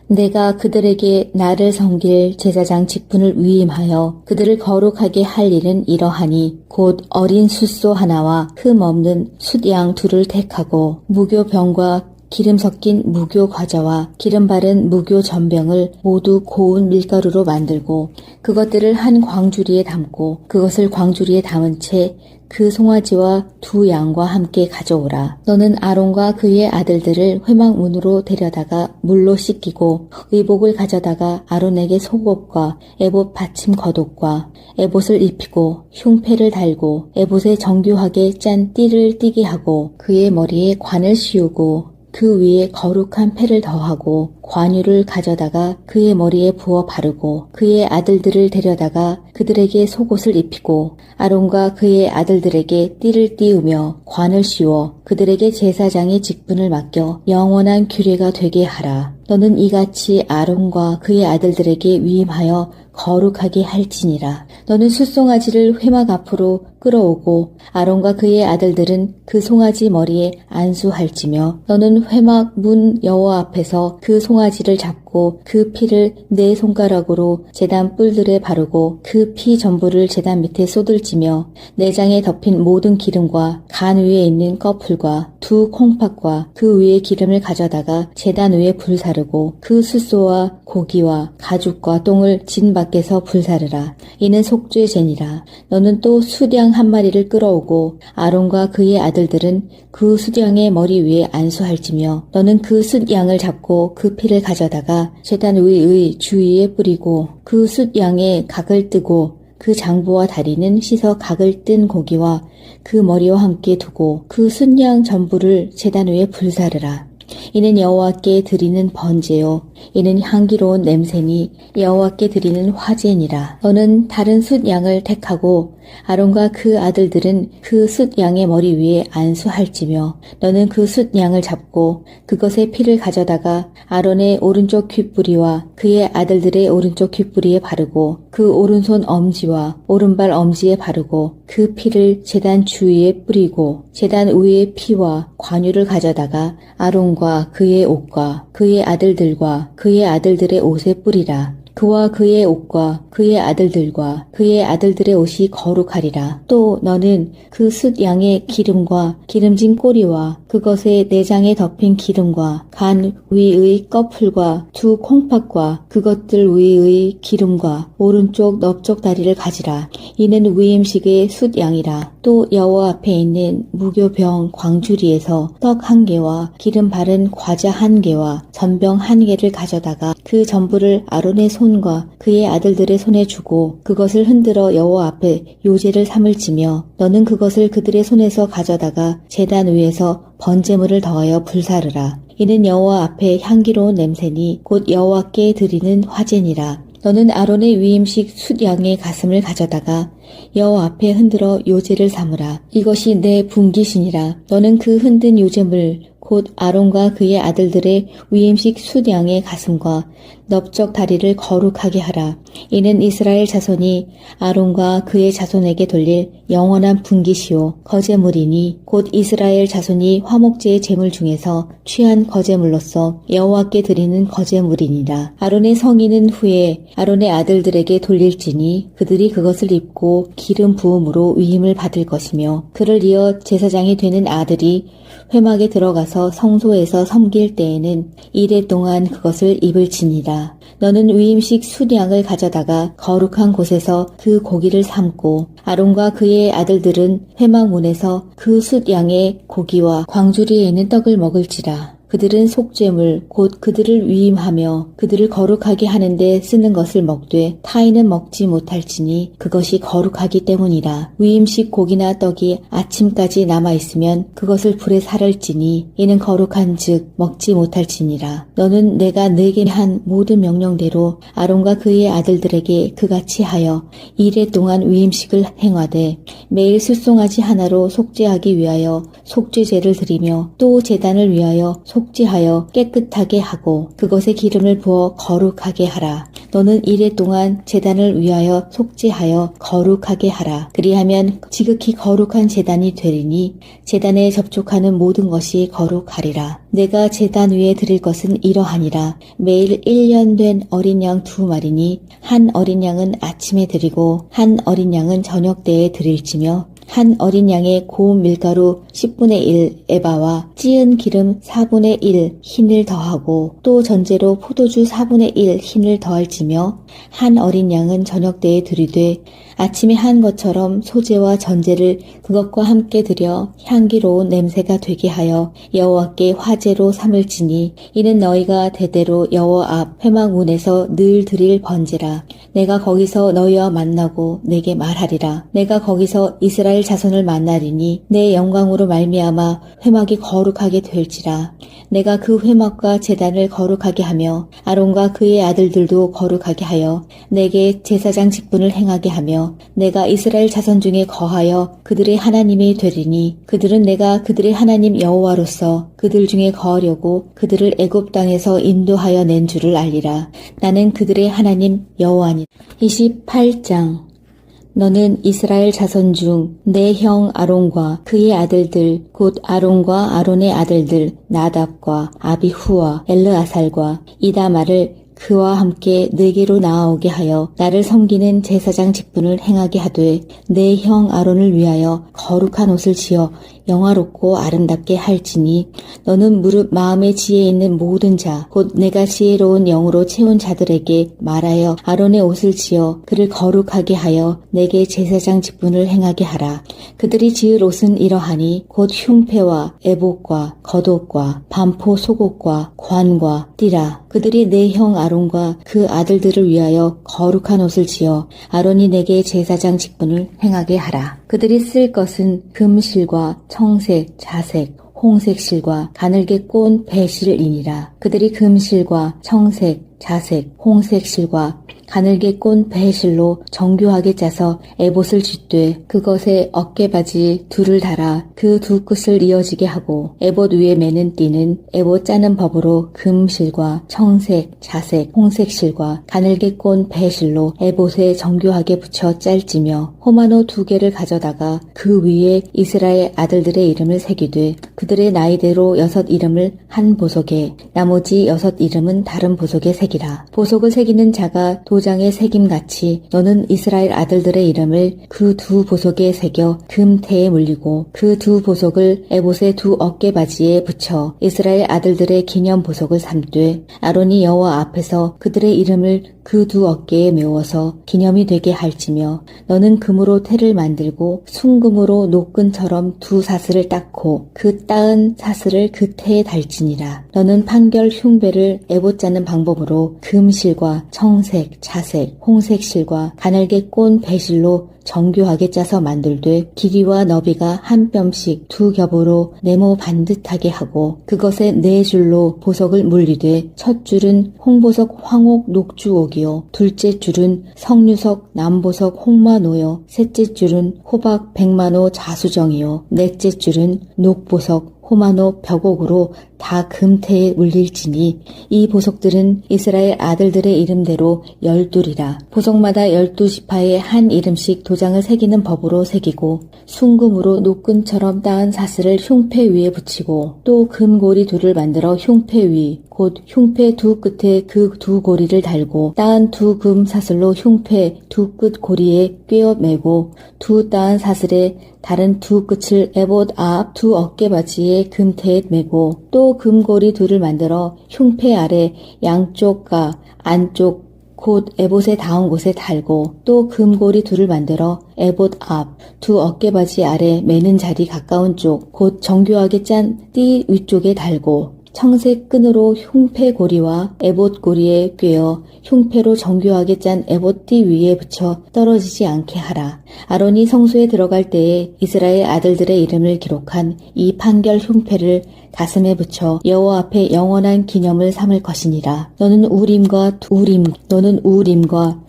내가 그들에게 나를 섬길 제사장 직분을 위임하여 그들을 거룩하게 할 일은 이러하니 곧 어린 숫소 하나와 흠 없는 숫양 둘을 택하고 무교병과 기름 섞인 무교 과자와 기름 바른 무교 전병을 모두 고운 밀가루로 만들고 그것들을 한 광주리에 담고 그것을 광주리에 담은 채 그 송아지와 두 양과 함께 가져오라. 너는 아론과 그의 아들들을 회막 문으로 데려다가 물로 씻기고 의복을 가져다가 아론에게 속옷과 에봇 받침 겉옷과 에봇을 입히고 흉패를 달고 에봇에 정교하게 짠 띠를 띠게 하고 그의 머리에 관을 씌우고 그 위에 거룩한 패를 더하고 관유를 가져다가 그의 머리에 부어 바르고 그의 아들들을 데려다가 그들에게 속옷을 입히고 아론과 그의 아들들에게 띠를 띠우며 관을 씌워 그들에게 제사장의 직분을 맡겨 영원한 규례가 되게 하라. 너는 이같이 아론과 그의 아들들에게 위임하여 거룩하게 할지니라. 너는 숫송아지를 회막 앞으로 끌어오고 아론과 그의 아들들은 그 송아지 머리에 안수할지며 너는 회막 문 여호와 앞에서 그 송아지를 잡고 그 피를 네 손가락으로 제단 뿔들에 바르고 그 피 전부를 제단 밑에 쏟을지며 내장에 덮인 모든 기름과 간 위에 있는 꺼풀과 두 콩팥과 그 위에 기름을 가져다가 제단 위에 불사르고 그 숫소와 고기와 가죽과 똥을 진 밖에서 불사르라. 이는 속죄제니라. 너는 또 수양 한 마리를 끌어오고 아론과 그의 아들들은 그 수양의 머리 위에 안수할지며 너는 그 숫양을 잡고 그 피를 가져다가 가져다가 제단 위의 주위에 뿌리고 그 숫양의 각을 뜨고 그 장부와 다리는 씻어 각을 뜬 고기와 그 머리와 함께 두고 그 숫양 전부를 제단 위에 불사르라. 이는 여호와께 드리는 번제요 이는 향기로운 냄새니 여호와께 드리는 화제니라. 너는 다른 숫양을 택하고 아론과 그 아들들은 그 숫양의 머리 위에 안수할지며 너는 그 숫양을 잡고 그것의 피를 가져다가 아론의 오른쪽 귓뿌리와 그의 아들들의 오른쪽 귓뿌리에 바르고 그 오른손 엄지와 오른발 엄지에 바르고 그 피를 제단 주위에 뿌리고 제단 위의 피와 관유를 가져다가 아론과 그의 옷과 그의 아들들과 그의 아들들의 옷에 뿌리라. 그와 그의 옷과 그의 아들들과 그의 아들들의 옷이 거룩하리라. 또 너는 그 숫양의 기름과 기름진 꼬리와 그것의 내장에 덮인 기름과 간 위의 꺼풀과 두 콩팥과 그것들 위의 기름과 오른쪽 넓적 다리를 가지라. 이는 위임식의 숫양이라. 또 여호와 앞에 있는 무교병 광주리에서 떡 1개와 기름 바른 과자 1개와 전병 1개를 가져다가 그 전부를 아론의 손과 그의 아들들의 손에 주고 그것을 흔들어 여호와 앞에 요제를 삼을지며 너는 그것을 그들의 손에서 가져다가 제단 위에서 번제물을 더하여 불사르라. 이는 여호와 앞에 향기로운 냄새니 곧 여호와께 드리는 화제니라. 너는 아론의 위임식 숫양의 가슴을 가져다가 여호와 앞에 흔들어 요제를 삼으라. 이것이 내 분깃이니라. 너는 그 흔든 요제물 곧 아론과 그의 아들들의 위임식 숫양의 가슴과 넓적 다리를 거룩하게 하라. 이는 이스라엘 자손이 아론과 그의 자손에게 돌릴 영원한 분깃이요 거제물이니 곧 이스라엘 자손이 화목제의 제물 중에서 취한 거제물로서 여호와께 드리는 거제물이니라. 아론의 성인은 후에 아론의 아들들에게 돌릴지니 그들이 그것을 입고 기름 부음으로 위임을 받을 것이며 그를 이어 제사장이 되는 아들이 회막에 들어가서 성소에서 섬길 때에는 이레 동안 그것을 입을지니라. 너는 위임식 숫양을 가져다가 거룩한 곳에서 그 고기를 삶고 아론과 그의 아들들은 회막 문에서 그 숫양의 고기와 광주리에 있는 떡을 먹을지라. 그들은 속죄물 곧 그들을 위임하며 그들을 거룩하게 하는데 쓰는 것을 먹되 타인은 먹지 못할지니 그것이 거룩하기 때문이라. 위임식 고기나 떡이 아침까지 남아있으면 그것을 불에 살을지니 이는 거룩한즉 먹지 못할지니라. 너는 내가 네게 한 모든 명령대로 아론과 그의 아들들에게 그같이 하여 이레 동안 위임식을 행하되 매일 숫송아지 하나로 속죄하기 위하여 속죄제를 드리며 또 제단을 위하여 속죄하여 깨끗하게 하고 그것에 기름을 부어 거룩하게 하라. 너는 이레 동안 제단을 위하여 속죄하여 거룩하게 하라. 그리하면 지극히 거룩한 제단이 되리니 제단에 접촉하는 모든 것이 거룩하리라. 내가 제단 위에 드릴 것은 이러하니라. 매일 1년 된 어린 양 2마리니 한 어린 양은 아침에 드리고 한 어린 양은 저녁 때에 드릴지며 한 어린 양의 고운 밀가루 10분의 1 에바와 찌은 기름 4분의 1 흰을 더하고 또 전제로 포도주 4분의 1 흰을 더할지며 한 어린 양은 저녁 때에 드리되 아침에 한 것처럼 소제와 전제를 그것과 함께 드려 향기로운 냄새가 되게 하여 여호와께 화제로 삼을지니 이는 너희가 대대로 여호와 앞 회막 문에서 늘 드릴 번제라. 내가 거기서 너희와 만나고 내게 말하리라. 내가 거기서 이스라엘 자손을 만나리니 내 영광으로 말미암아 회막이 거룩하게 될지라. 내가 그 회막과 제단을 거룩하게 하며 아론과 그의 아들들도 거룩하게 하여 내게 제사장 직분을 행하게 하며 내가 이스라엘 자손 중에 거하여 그들의 하나님이 되리니 그들은 내가 그들의 하나님 여호와로서 그들 중에 거하려고 그들을 애굽 땅에서 인도하여 낸 줄을 알리라. 나는 그들의 하나님 여호와니. 28장. 너는 이스라엘 자손 중 내 형 아론과 그의 아들들 곧 아론과 아론의 아들들 나답과 아비후와 엘르아살과 이다말을 그와 함께 네게로 나아오게 하여 나를 섬기는 제사장 직분을 행하게 하되 내 형 아론을 위하여 거룩한 옷을 지어 영화롭고 아름답게 할지니 너는 무릇 마음의 지혜에 있는 모든 자 곧 내가 지혜로운 영으로 채운 자들에게 말하여 아론의 옷을 지어 그를 거룩하게 하여 내게 제사장 직분을 행하게 하라. 그들이 지을 옷은 이러하니 곧 흉패와 에봇과 겉옷과 반포 속옷과 관과 띠라. 그들이 내 형 아론과 그 아들들을 위하여 거룩한 옷을 지어 아론이 내게 제사장 직분을 행하게 하라. 그들이 쓸 것은 금실과 청색, 자색, 홍색 실과 가늘게 꼰 배실이니라. 그들이 금실과 청색, 자색, 홍색 실과 가늘게 꼰 배실로 정교하게 짜서 에봇을 쥐되 그것에 어깨바지 둘을 달아 그 두 끝을 이어지게 하고 에봇 위에 매는 띠는 에봇 짜는 법으로 금실과 청색, 자색, 홍색 실과 가늘게 꼰 배실로 에봇에 정교하게 붙여 짤지며 호마노 2개를 가져다가 그 위에 이스라엘 아들들의 이름을 새기되 그들의 나이대로 6 이름을 한 보석에 나머지 6 이름은 다른 보석에 새기라. 보석을 새기는 자가 도장에 새김같이 너는 이스라엘 아들들의 이름을 그 두 보석에 새겨 금태에 물리고 그 두 보석을 에봇의 두 어깨바지에 붙여 이스라엘 아들들의 기념 보석을 삼되 아론이 여호와 앞에서 그들의 이름을 그 두 어깨에 메워서 기념이 되게 할지며 너는 금으로 태를 만들고 순금으로 노끈처럼 두 사슬을 닦고 그 따은 사슬을 그 태에 달지니라. 너는 판결 흉배를 에봇 짜는 방법으로 금실과 청색, 자색, 홍색 실과 가늘게 꼰 배실로 정교하게 짜서 만들되 길이와 너비가 한 뼘씩 2겹으로 네모 반듯하게 하고 그것에 4줄로 보석을 물리되 첫 줄은 홍보석 황옥 녹주옥이요 둘째 줄은 석류석 남보석 홍마노요 셋째 줄은 호박 백마노 자수정이요 넷째 줄은 녹보석 호마노 벽옥으로 다 금태에 물릴지니 이 보석들은 이스라엘 아들들의 이름대로 12이라. 보석마다 12지파에 한 이름씩 도장을 새기는 법으로 새기고 순금으로 노끈처럼 따은 사슬을 흉패 위에 붙이고 또 금고리 둘을 만들어 흉패 위 곧 흉패 두 끝에 그 두 고리를 달고 따은 두 금 사슬로 흉패 두 끝 고리에 꿰어 매고 두 따은 사슬에 다른 두 끝을 에봇 앞 두 어깨바지에 금태에 매고 또 금고리 둘을 만들어 흉패 아래 양쪽과 안쪽 곧 에봇에 닿은 곳에 달고 또 금고리 둘을 만들어 에봇 앞 두 어깨바지 아래 매는 자리 가까운 쪽 곧 정교하게 짠 띠 위쪽에 달고 청색 끈으로 흉패 고리와 에봇 고리에 꿰어 흉패로 정교하게 짠 에봇 띠 위에 붙여 떨어지지 않게 하라. 아론이 성소에 들어갈 때에 이스라엘 아들들의 이름을 기록한 이 판결 흉패를 가슴에 붙여 여호와 앞에 영원한 기념을 삼을 것이니라. 너는 우림과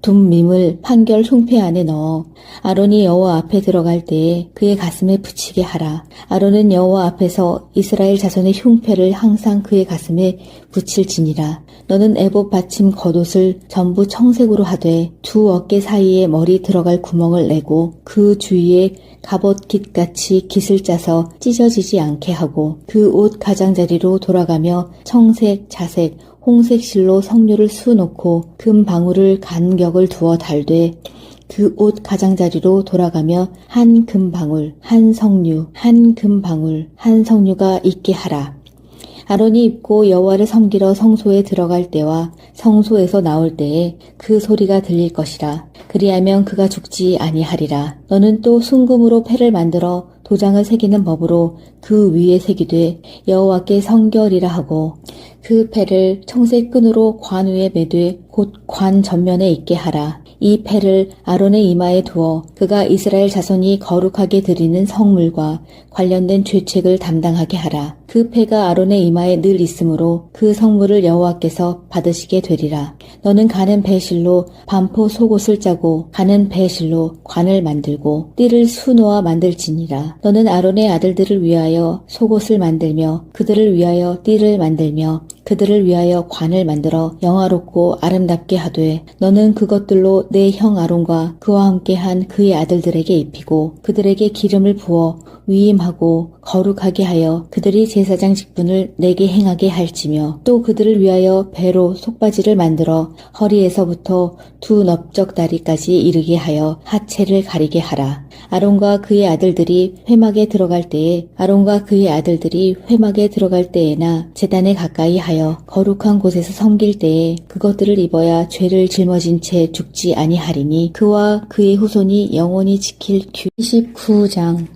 둠밈을 판결 흉패 안에 넣어 아론이 여호와 앞에 들어갈 때에 그의 가슴에 붙이게 하라. 아론은 여호와 앞에서 이스라엘 자손의 흉패를 항상 그의 가슴에 붙일지니라. 너는 에봇 받침 겉옷을 전부 청색으로 하되 두 어깨 사이에 머리 들어갈 구멍을 내고 그 주위에 갑옷 깃같이 깃을 짜서 찢어지지 않게 하고 그 옷 가장자리로 돌아가며 청색, 자색, 홍색 실로 석류를 수놓고 금 방울을 간격을 두어 달되 그 옷 가장자리로 돌아가며 한 금방울, 한 석류, 한 금방울, 한 석류가 있게 하라. 아론이 입고 여호와를 섬기러 성소에 들어갈 때와 성소에서 나올 때에 그 소리가 들릴 것이라. 그리하면 그가 죽지 아니하리라. 너는 또 순금으로 패를 만들어 도장을 새기는 법으로 그 위에 새기되 여호와께 성결이라 하고 그 패를 청색 끈으로 관 위에 매되 곧 관 전면에 있게 하라. 이 패를 아론의 이마에 두어 그가 이스라엘 자손이 거룩하게 드리는 성물과 관련된 죄책을 담당하게 하라. 그 패가 아론의 이마에 늘 있으므로 그 성물을 여호와께서 받으시게 되리라. 너는 가는 배실로 반포 속옷을 짜고 가는 배실로 관을 만들고 띠를 수놓아 만들지니라. 너는 아론의 아들들을 위하여 속옷을 만들며 그들을 위하여 띠를 만들며 그들을 위하여 관을 만들어 영화롭고 아름답게 하되 너는 그것들로 내 형 아론과 그와 함께한 그의 아들들에게 입히고 그들에게 기름을 부어 위임하고 거룩하게 하여 그들이 제사장 직분을 내게 행하게 할지며 또 그들을 위하여 배로 속바지를 만들어 허리에서부터 두 넓적다리까지 이르게 하여 하체를 가리게 하라. 아론과 그의 아들들이 회막에 들어갈 때에나 제단에 가까이 하여 거룩한 곳에서 섬길 때에 그것들을 입어야 죄를 짊어진 채 죽지 아니하리니 그와 그의 후손이 영원히 지킬 규. 29장.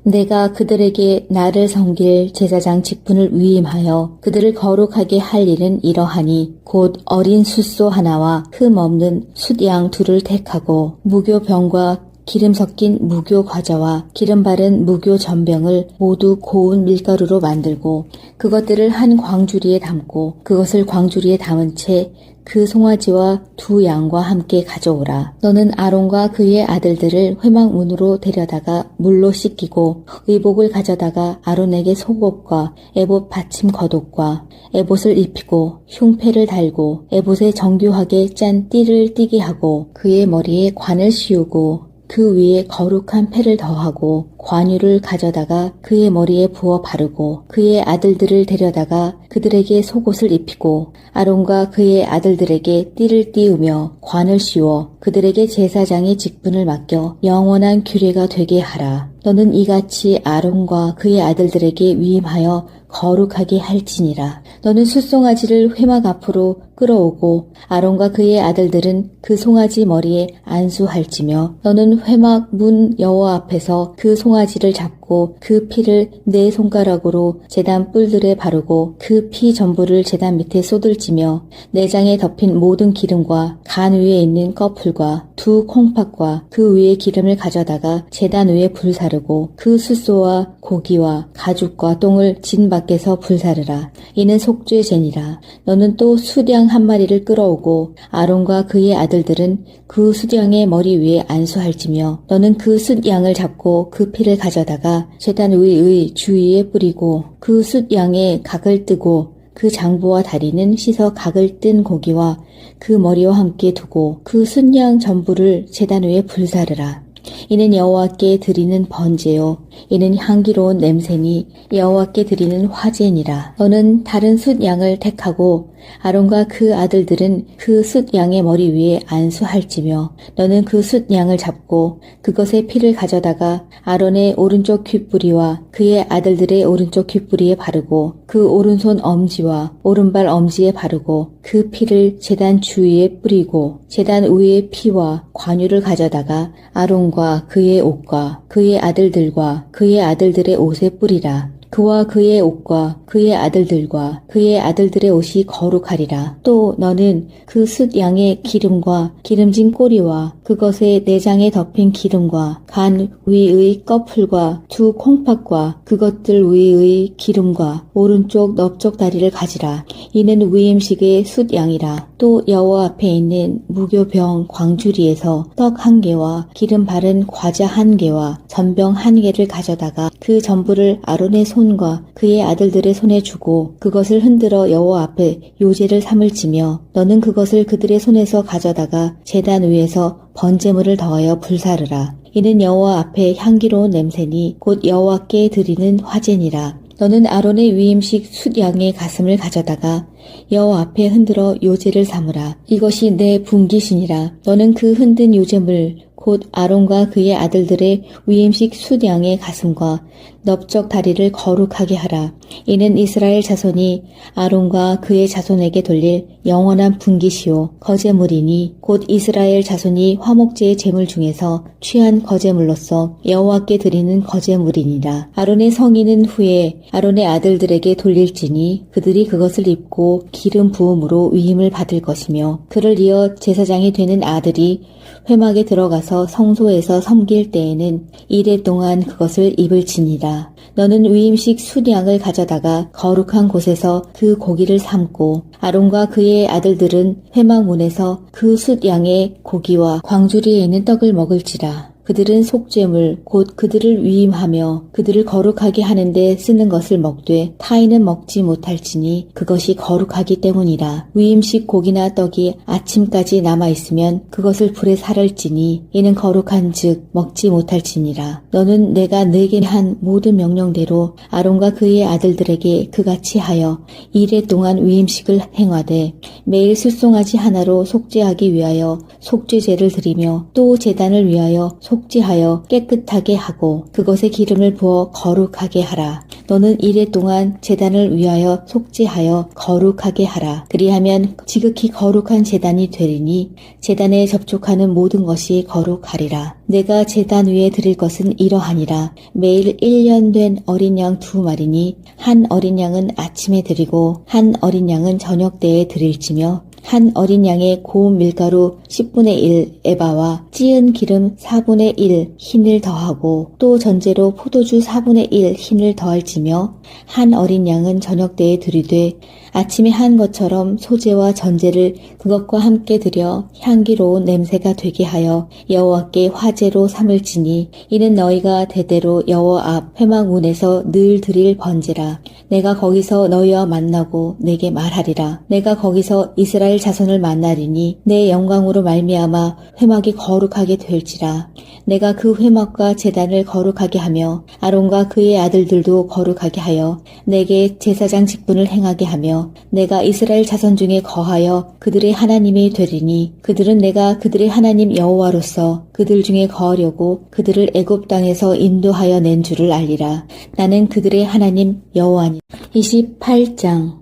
내가 그들에게 나를 섬길 제사장 직분을 위임하여 그들을 거룩하게 할 일은 이러하니 곧 어린 숫소 하나와 흠 없는 숫양 둘을 택하고 무교병과 기름 섞인 무교 과자와 기름 바른 무교 전병을 모두 고운 밀가루로 만들고 그것들을 한 광주리에 담고 그것을 광주리에 담은 채 그 송아지와 두 양과 함께 가져오라. 너는 아론과 그의 아들들을 회막문으로 데려다가 물로 씻기고 의복을 가져다가 아론에게 속옷과 에봇 받침 겉옷과 에봇을 입히고 흉패를 달고 에봇에 정교하게 짠 띠를 띠게 하고 그의 머리에 관을 씌우고 그 위에 거룩한 패를 더하고 관유를 가져다가 그의 머리에 부어 바르고 그의 아들들을 데려다가 그들에게 속옷을 입히고 아론과 그의 아들들에게 띠를 띠우며 관을 씌워 그들에게 제사장의 직분을 맡겨 영원한 규례가 되게 하라. 너는 이같이 아론과 그의 아들들에게 위임하여 거룩하게 할지니라. 너는 숫송아지를 회막 앞으로 끌어오고 아론과 그의 아들들은 그 송아지 머리에 안수할지며 너는 회막 문 여호와 앞에서 그 송아지를 잡고 그 피를 네 손가락으로 제단 뿔들에 바르고 그 피 전부를 제단 밑에 쏟을지며 내장에 덮인 모든 기름과 간 위에 있는 꺼풀과 두 콩팥과 그 위에 기름을 가져다가 제단 위에 불사르고 그 숫소와 고기와 가죽과 똥을 진 밖에서 불사르라. 이는 속죄제니라. 너는 또 숫양 한 마리를 끌어오고 아론과 그의 아들들은 그 숫양의 머리 위에 안수할지며 너는 그 숫양을 잡고 그 피를 가져다가 제단 위의 주위에 뿌리고 그 숫양의 각을 뜨고 그 장부와 다리는 씻어 각을 뜬 고기와 그 머리와 함께 두고 그 숫양 전부를 제단 위에 불사르라. 이는 여호와께 드리는 번제요 이는 향기로운 냄새니 여호와께 드리는 화제니라. 너는 다른 숫양을 택하고 아론과 그 아들들은 그 숫양의 머리 위에 안수할지며 너는 그 숫양을 잡고 그것의 피를 가져다가 아론의 오른쪽 귓뿌리와 그의 아들들의 오른쪽 귓뿌리에 바르고 그 오른손 엄지와 오른발 엄지에 바르고 그 피를 제단 주위에 뿌리고 제단 위의 피와 관유를 가져다가 아론과 그의 옷과 그의 아들들과 그의 아들들의 옷에 뿌리라. 그와 그의 옷과 그의 아들들과 그의 아들들의 옷이 거룩하리라. 또 너는 그 숫양의 기름과 기름진 꼬리와 그것의 내장에 덮인 기름과 간 위의 꺼풀과 두 콩팥과 그것들 위의 기름과 오른쪽 넓적 다리를 가지라. 이는 위임식의 숫양이라. 또 여호와 앞에 있는 무교병 광주리에서 떡 한 개와 기름 바른 과자 한 개와 전병 한 개를 가져다가 그 전부를 아론의 손과 그의 아들들의 손에 주고 그것을 흔들어 여호와 앞에 요제를 삼을지며 너는 그것을 그들의 손에서 가져다가 제단 위에서 번제물을 더하여 불사르라. 이는 여호와 앞에 향기로운 냄새니 곧 여호와께 드리는 화제니라. 너는 아론의 위임식 숫양의 가슴을 가져다가 여호와 앞에 흔들어 요제를 삼으라. 이것이 내 분깃이니라. 너는 그 흔든 요제물 곧 아론과 그의 아들들의 위임식 숫양의 가슴과 넓적 다리를 거룩하게 하라. 이는 이스라엘 자손이 아론과 그의 자손에게 돌릴 영원한 분깃이요 거제물이니 곧 이스라엘 자손이 화목제의 제물 중에서 취한 거제물로서 여호와께 드리는 거제물이니라. 아론의 성인은 후에 아론의 아들들에게 돌릴지니 그들이 그것을 입고 기름 부음으로 위임을 받을 것이며 그를 이어 제사장이 되는 아들이 회막에 들어가서 성소에서 섬길 때에는 이레 동안 그것을 입을지니라. 너는 위임식 숫양을 가져다가 거룩한 곳에서 그 고기를 삶고 아론과 그의 아들들은 회막 문에서 그 숫양의 고기와 광주리에 있는 떡을 먹을지라. 그들은 속죄물 곧 그들을 위임하며 그들을 거룩하게 하는데 쓰는 것을 먹되 타인은 먹지 못할지니 그것이 거룩하기 때문이라. 위임식 고기나 떡이 아침까지 남아있으면 그것을 불에 살을지니 이는 거룩한즉 먹지 못할지니라. 너는 내가 네게 한 모든 명령대로 아론과 그의 아들들에게 그같이 하여 이레 동안 위임식을 행하되 매일 숫송아지 하나로 속죄하기 위하여 속죄제를 드리며 또 제단을 위하여 속죄하여 깨끗하게 하고 그것에 기름을 부어 거룩하게 하라. 너는 이레 동안 제단을 위하여 속죄하여 거룩하게 하라. 그리하면 지극히 거룩한 제단이 되리니 제단에 접촉하는 모든 것이 거룩하리라. 내가 제단 위에 드릴 것은 이러하니라. 매일 1년 된 어린 양 2마리니 한 어린 양은 아침에 드리고 한 어린 양은 저녁 때에 드릴지며 한 어린 양의 고운 밀가루 10분의 1 에바와 찌은 기름 4분의 1 흰을 더하고 또 전제로 포도주 4분의 1 흰을 더할지며 한 어린 양은 저녁 때에 드리되 아침에 한 것처럼 소제와 전제를 그것과 함께 드려 향기로운 냄새가 되게 하여 여호와께 화제로 삼을지니 이는 너희가 대대로 여호와 앞 회막문에서 늘 드릴 번제라. 내가 거기서 너희와 만나고 내게 말하리라. 내가 거기서 이스라엘 자손을 만나리니 내 영광으로 말미암아 회막이 거룩하게 될지라. 내가 그 회막과 제단을 거룩하게 하며 아론과 그의 아들들도 거룩하게 하여 내게 제사장 직분을 행하게 하며 내가 이스라엘 자손 중에 거하여 그들의 하나님이 되리니 그들은 내가 그들의 하나님 여호와로서 그들 중에 거하려고 그들을 애굽 땅에서 인도하여 낸 줄을 알리라. 나는 그들의 하나님 여호와니. 28장.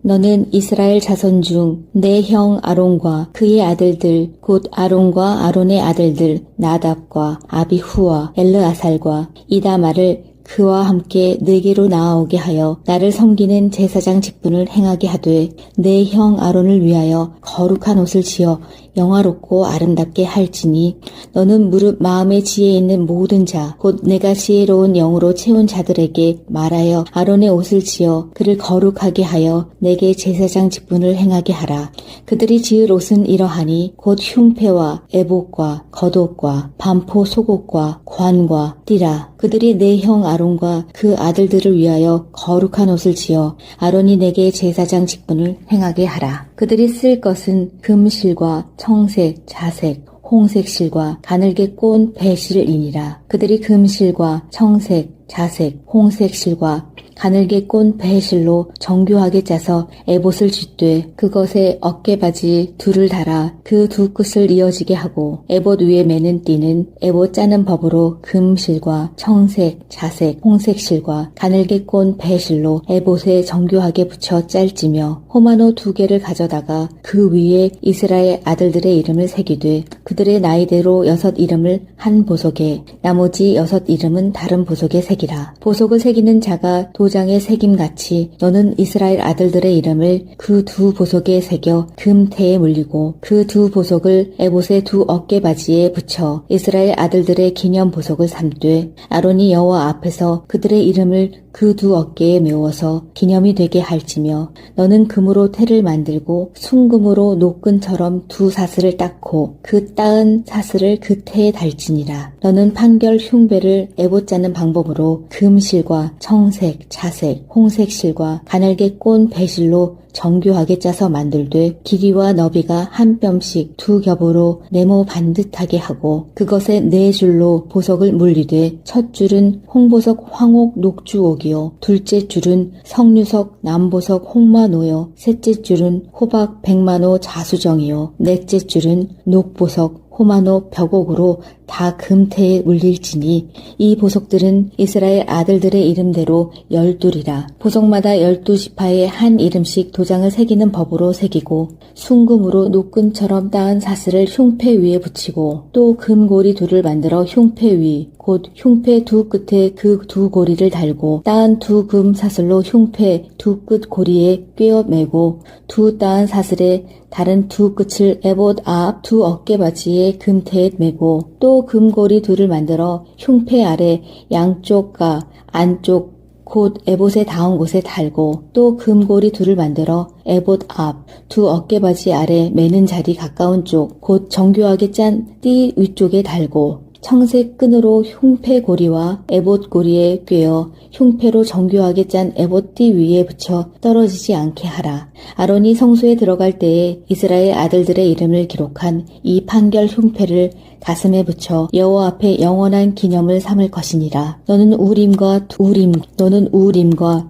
너는 이스라엘 자손 중 내 형 아론과 그의 아들들 곧 아론과 아론의 아들들 나답과 아비후와 엘르아살과 이다말을 그와 함께 내게로 나아오게 하여 나를 섬기는 제사장 직분을 행하게 하되 내 형 아론을 위하여 거룩한 옷을 지어 영화롭고 아름답게 할지니 너는 무릇 마음의 지혜에 있는 모든 자 곧 내가 지혜로운 영으로 채운 자들에게 말하여 아론의 옷을 지어 그를 거룩하게 하여 내게 제사장 직분을 행하게 하라. 그들이 지을 옷은 이러하니 곧 흉패와 에봇과 겉옷과 반포 속옷과 관과 띠라. 그들이 내 형 아론과 그 아들들을 위하여 거룩한 옷을 지어 아론이 내게 제사장 직분을 행하게 하라. 그들이 쓸 것은 금실과 청색, 자색, 홍색 실과 가늘게 꼰 배실이니라. 그들이 금실과 청색, 자색, 홍색 실과 가늘게 꼰 배실로 정교하게 짜서 에봇을 쥐되 그것에 어깨바지 둘을 달아 그 두 끝을 이어지게 하고 에봇 위에 매는 띠는 에봇 짜는 법으로 금실과 청색, 자색, 홍색 실과 가늘게 꼰 배실로 에봇에 정교하게 붙여 짤지며 호마노 2개를 가져다가 그 위에 이스라엘 아들들의 이름을 새기되 그들의 나이대로 6 이름을 한 보석에 나머지 6 이름은 다른 보석에 새기라. 보석을 새기는 자가 도장에 새김같이 너는 이스라엘 아들들의 이름을 그 2 보석에 새겨 금태에 물리고 그 2 보석을 에봇의 2 어깨바지에 붙여 이스라엘 아들들의 기념 보석을 삼되 아론이 여호와 앞에서 그들의 이름을 그 2 어깨에 메워서 기념이 되게 할지며 너는 금으로 태를 만들고 순금으로 노끈처럼 2 사슬을 닦고 그 따은 사슬을 그 태에 달지니라. 너는 판결 흉배를 에봇 짜는 방법으로 금실과 청색, 자색, 홍색 실과 가늘게 꼰 배실로 정교하게 짜서 만들되 길이와 너비가 한 뼘씩 2 겹으로 네모 반듯하게 하고 그것에 4줄로 보석을 물리되 첫 줄은 홍보석 황옥 녹주옥이요 둘째 줄은 성류석 남보석 홍마노요 셋째 줄은 호박 백마노 자수정이요 넷째 줄은 녹보석 호마노 벽옥으로 다 금태에 물릴지니 이 보석들은 이스라엘 아들들의 이름대로 12이라. 보석마다 12지파에 한 이름씩 도장을 새기는 법으로 새기고 순금으로 노끈처럼 따은 사슬을 흉패 위에 붙이고 또 금고리 2를 만들어 흉패 위 곧 흉패 2 끝에 그 2 고리를 달고 따은 2 금 사슬로 흉패 2 끝 고리에 꿰어 매고 2 따은 사슬에 다른 2 끝을 에봇 앞 2 어깨바지에 금태에 매고 또 금고리 2를 만들어 흉패 아래 양쪽과 안쪽 곧 에봇에 닿은 곳에 달고 또 금고리 2를 만들어 에봇 앞 2 어깨바지 아래 매는 자리 가까운 쪽 곧 정교하게 짠 띠 위쪽에 달고 청색 끈으로 흉패 고리와 에봇 고리에 꿰어 흉패로 정교하게 짠 에봇 띠 위에 붙여 떨어지지 않게 하라. 아론이 성소에 들어갈 때에 이스라엘 아들들의 이름을 기록한 이 판결 흉패를 가슴에 붙여 여호와 앞에 영원한 기념을 삼을 것이니라. 너는 우림과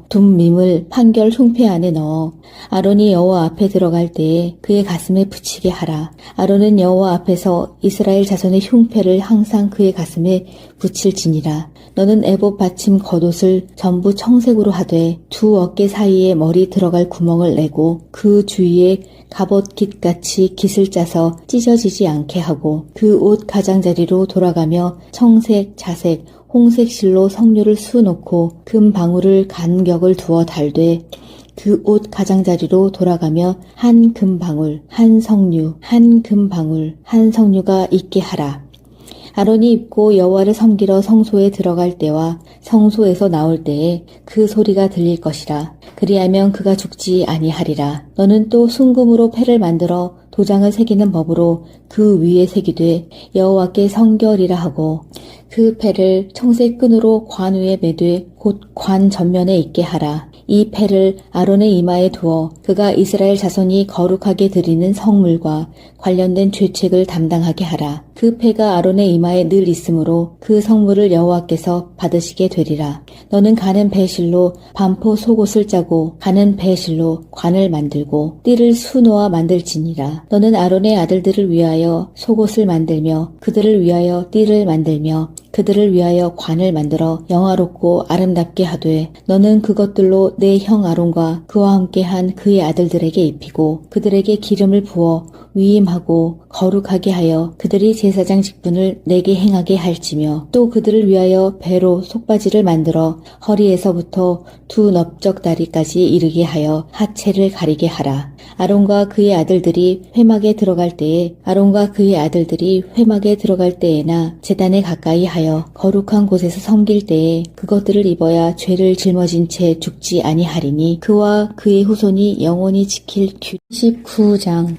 둠밈을 판결 흉패 안에 넣어 아론이 여호와 앞에 들어갈 때에 그의 가슴에 붙이게 하라. 아론은 여호와 앞에서 이스라엘 자손의 흉패를 항상 그의 가슴에 붙일지니라. 너는 에봇 받침 겉옷을 전부 청색으로 하되 두 어깨 사이에 머리 들어갈 구멍을 내고 그 주위에 갑옷깃같이 깃을 짜서 찢어지지 않게 하고 그 옷 가장자리로 돌아가며 청색, 자색, 홍색 실로 성류를 수놓고 금 방울을 간격을 두어 달되 그 옷 가장자리로 돌아가며 한 금방울, 한 성류, 한 금방울, 한 성류가 있게 하라. 아론이 입고 여호와를 섬기러 성소에 들어갈 때와 성소에서 나올 때에 그 소리가 들릴 것이라. 그리하면 그가 죽지 아니하리라. 너는 또 순금으로 패를 만들어 도장을 새기는 법으로 그 위에 새기되 여호와께 성결이라 하고 그 패를 청색 끈으로 관 위에 매되 곧 관 전면에 있게 하라. 이 패를 아론의 이마에 두어 그가 이스라엘 자손이 거룩하게 드리는 성물과 관련된 죄책을 담당하게 하라. 그 패가 아론의 이마에 늘 있으므로 그 성물을 여호와께서 받으시게 되리라. 너는 가는 배실로 반포 속옷을 짜고 가는 배실로 관을 만들고 띠를 수놓아 만들지니라. 너는 아론의 아들들을 위하여 속옷을 만들며 그들을 위하여 띠를 만들며 그들을 위하여 관을 만들어 영화롭고 아름답게 하되 너는 그것들로 내 형 아론과 그와 함께한 그의 아들들에게 입히고 그들에게 기름을 부어 위임하고 거룩하게 하여 그들이 제사장 직분을 내게 행하게 할지며 또 그들을 위하여 배로 속바지를 만들어 허리에서부터 두 넓적 다리까지 이르게 하여 하체를 가리게 하라. 아론과 그의 아들들이 회막에 들어갈 때에나 제단에 가까이 하여 거룩한 곳에서 섬길 때에 그것들을 입어야 죄를 짊어진 채 죽지 아니하리니 그와 그의 후손이 영원히 지킬 규. 19장.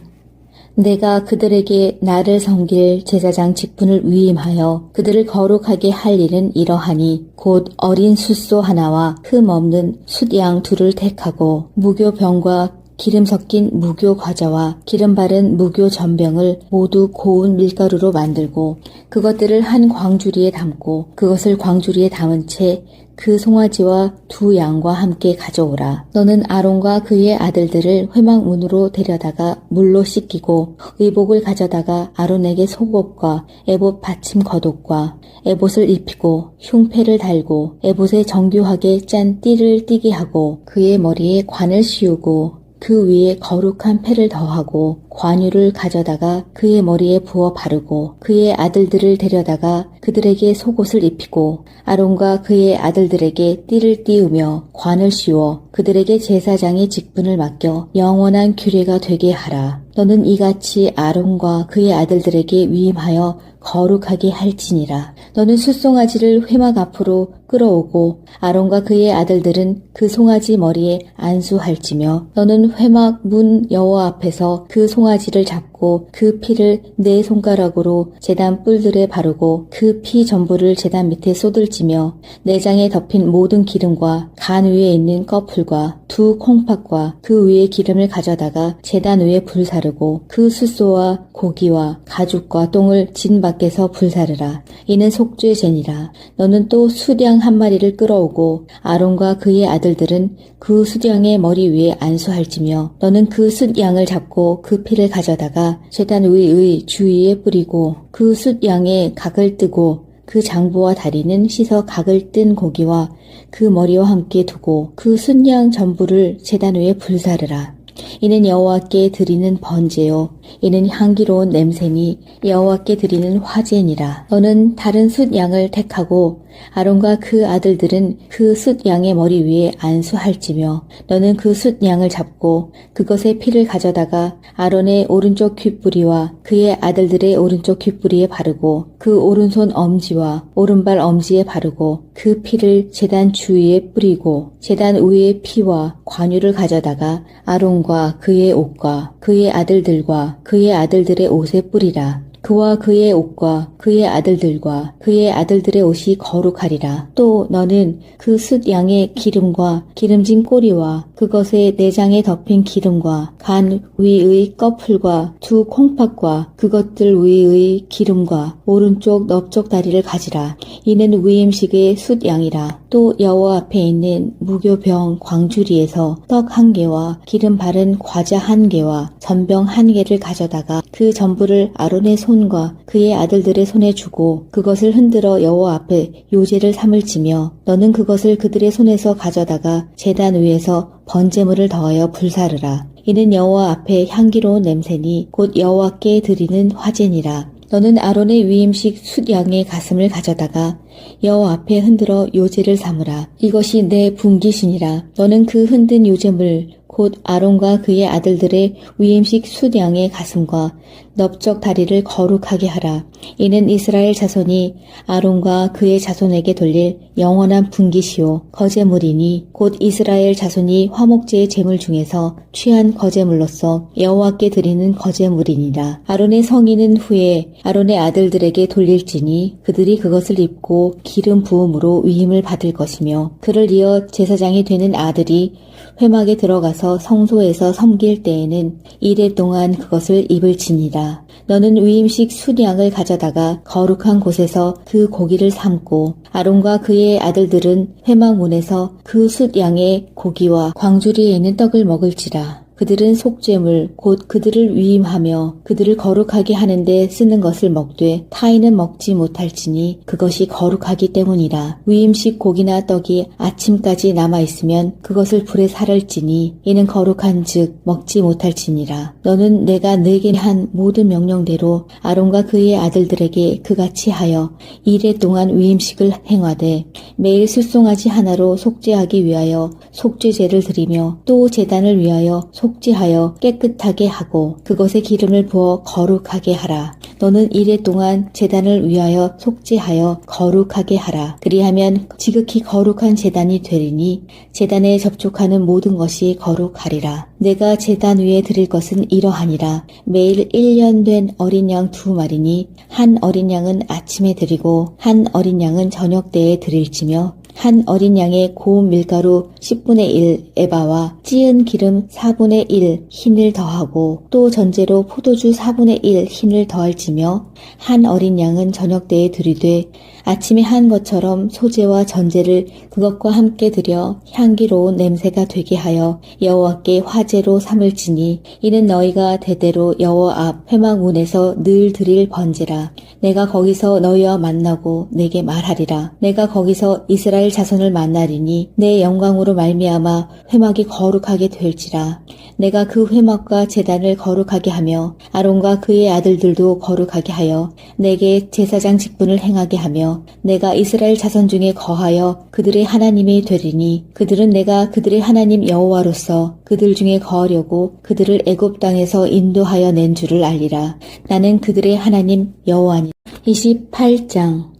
내가 그들에게 나를 섬길 제사장 직분을 위임하여 그들을 거룩하게 할 일은 이러하니 곧 어린 숫소 하나와 흠 없는 숫양 둘을 택하고 무교병과 기름 섞인 무교 과자와 기름 바른 무교 전병을 모두 고운 밀가루로 만들고 그것들을 한 광주리에 담고 그것을 광주리에 담은 채 그 송아지와 두 양과 함께 가져오라. 너는 아론과 그의 아들들을 회막 문으로 데려다가 물로 씻기고 의복을 가져다가 아론에게 속옷과 에봇 받침 겉옷과 에봇을 입히고 흉패를 달고 에봇에 정교하게 짠 띠를 띠게 하고 그의 머리에 관을 씌우고 그 위에 거룩한 패를 더하고 관유를 가져다가 그의 머리에 부어 바르고 그의 아들들을 데려다가 그들에게 속옷을 입히고 아론과 그의 아들들에게 띠를 띠우며 관을 씌워 그들에게 제사장의 직분을 맡겨 영원한 규례가 되게 하라. 너는 이같이 아론과 그의 아들들에게 위임하여 거룩하게 할지니라. 너는 숫송아지를 회막 앞으로 끌어오고 아론과 그의 아들들은 그 송아지 머리에 안수할지며 너는 회막 문 여호와 앞에서 그 송아지를 잡고 그 피를 네 손가락으로 제단 뿔들에 바르고 그 피 전부를 제단 밑에 쏟을지며 내장에 덮인 모든 기름과 간 위에 있는 꺼풀과 두 콩팥과 그 위에 기름을 가져다가 제단 위에 불사르고 그 숫소와 고기와 가죽과 똥을 진 밖에서 불사르라. 이는 속죄제니라. 너는 또 수양 한 마리를 끌어오고 아론과 그의 아들들은 그 숫양의 머리 위에 안수할지며 너는 그 숫양을 잡고 그 피를 가져다가 제단 위의 주위에 뿌리고 그 숫양의 각을 뜨고 그 장부와 다리는 씻어 각을 뜬 고기와 그 머리와 함께 두고 그 숫양 전부를 제단 위에 불사르라. 이는 여호와께 드리는 번제요 이는 향기로운 냄새니 여호와께 드리는 화제니라. 너는 다른 숫양을 택하고 아론과 그 아들들은 그 숫양의 머리 위에 안수할지며 너는 그 숫양을 잡고 그것의 피를 가져다가 아론의 오른쪽 귓뿌리와 그의 아들들의 오른쪽 귓뿌리에 바르고 그 오른손 엄지와 오른발 엄지에 바르고 그 피를 제단 주위에 뿌리고 제단 위의 피와 관유를 가져다가 아론과 그의 옷과 그의 아들들과 그의 아들들의 옷에 뿌리라. 그와 그의 옷과 그의 아들들과 그의 아들들의 옷이 거룩하리라. 또 너는 그 숫 양의 기름과 기름진 꼬리와 그것의 내장에 덮인 기름과 간 위의 꺼풀과 두 콩팥과 그것들 위의 기름과 오른쪽 넓적 다리를 가지라. 이는 위임식의 숫 양이라. 또 여호와 앞에 있는 무교병 광주리에서 떡 한 개와 기름 바른 과자 한 개와 전병 한 개를 가져다가 그 전부를 아론의 손과 그의 아들들의 손에 주고 그것을 흔들어 여호와 앞에 요제를 삼을지며 너는 그것을 그들의 손에서 가져다가 제단 위에서 번제물을 더하여 불사르라. 이는 여호와 앞에 향기로운 냄새니 곧 여호와께 드리는 화제니라. 너는 아론의 위임식 숫 양의 가슴을 가져다가 여호와 앞에 흔들어 요제를 삼으라. 이것이 내 분깃이니라. 너는 그 흔든 요제물 곧 아론과 그의 아들들의 위임식 숫 양의 가슴과 넓적 다리를 거룩하게 하라. 이는 이스라엘 자손이 아론과 그의 자손에게 돌릴 영원한 분깃이요 거제물이니 곧 이스라엘 자손이 화목제의 제물 중에서 취한 거제물로서 여호와께 드리는 거제물이니라. 아론의 성인은 후에 아론의 아들들에게 돌릴지니 그들이 그것을 입고 기름 부음으로 위임을 받을 것이며 그를 이어 제사장이 되는 아들이 회막에 들어가서 성소에서 섬길 때에는 이레 동안 그것을 입을지니라. 너는 위임식 숫 양을 가져다가 거룩한 곳에서 그 고기를 삶고 아론과 그의 아들들은 회막 문에서 그 숫 양의 고기와 광주리에 있는 떡을 먹을지라. 그들은 속죄물 곧 그들을 위임하며 그들을 거룩하게 하는데 쓰는 것을 먹되 타인은 먹지 못할지니 그것이 거룩하기 때문이라. 위임식 고기나 떡이 아침까지 남아있으면 그것을 불에 살을지니 이는 거룩한즉 먹지 못할지니라. 너는 내가 네게 한 모든 명령대로 아론과 그의 아들들에게 그같이 하여 이레 동안 위임식을 행하되 매일 숫송아지 하나로 속죄하기 위하여 속죄제를 드리며 또 제단을 위하여 속죄하여 깨끗하게 하고 그것에 기름을 부어 거룩하게 하라. 너는 이레 동안 제단을 위하여 속죄하여 거룩하게 하라. 그리하면 지극히 거룩한 제단이 되리니 제단에 접촉하는 모든 것이 거룩하리라. 내가 제단 위에 드릴 것은 이러하니라. 매일 1년 된 어린 양 2마리니 한 어린 양은 아침에 드리고 한 어린 양은 저녁 때에 드릴지며 한 어린 양의 고운 밀가루 10분의 1 에바와 찌은 기름 4분의 1 흰을 더하고 또 전제로 포도주 4분의 1 흰을 더할지며 한 어린 양은 저녁 때에 드리되 아침에 한 것처럼 소제와 전제를 그것과 함께 드려 향기로운 냄새가 되게 하여 여호와께 화제로 삼을지니 이는 너희가 대대로 여호와 앞 회막 문에서 늘 드릴 번제라. 내가 거기서 너희와 만나고 내게 말하리라. 내가 거기서 이스라엘 자손을 만나리니 내 영광으로 말미암아 회막이 거룩하게 될지라. 내가 그 회막과 제단을 거룩하게 하며 아론과 그의 아들들도 거룩하게 하여 내게 제사장 직분을 행하게 하며 내가 이스라엘 자손 중에 거하여 그들의 하나님이 되리니 그들은 내가 그들의 하나님 여호와로서 그들 중에 거하려고 그들을 애굽 땅에서 인도하여 낸 줄을 알리라. 나는 그들의 하나님 여호와니. 28장.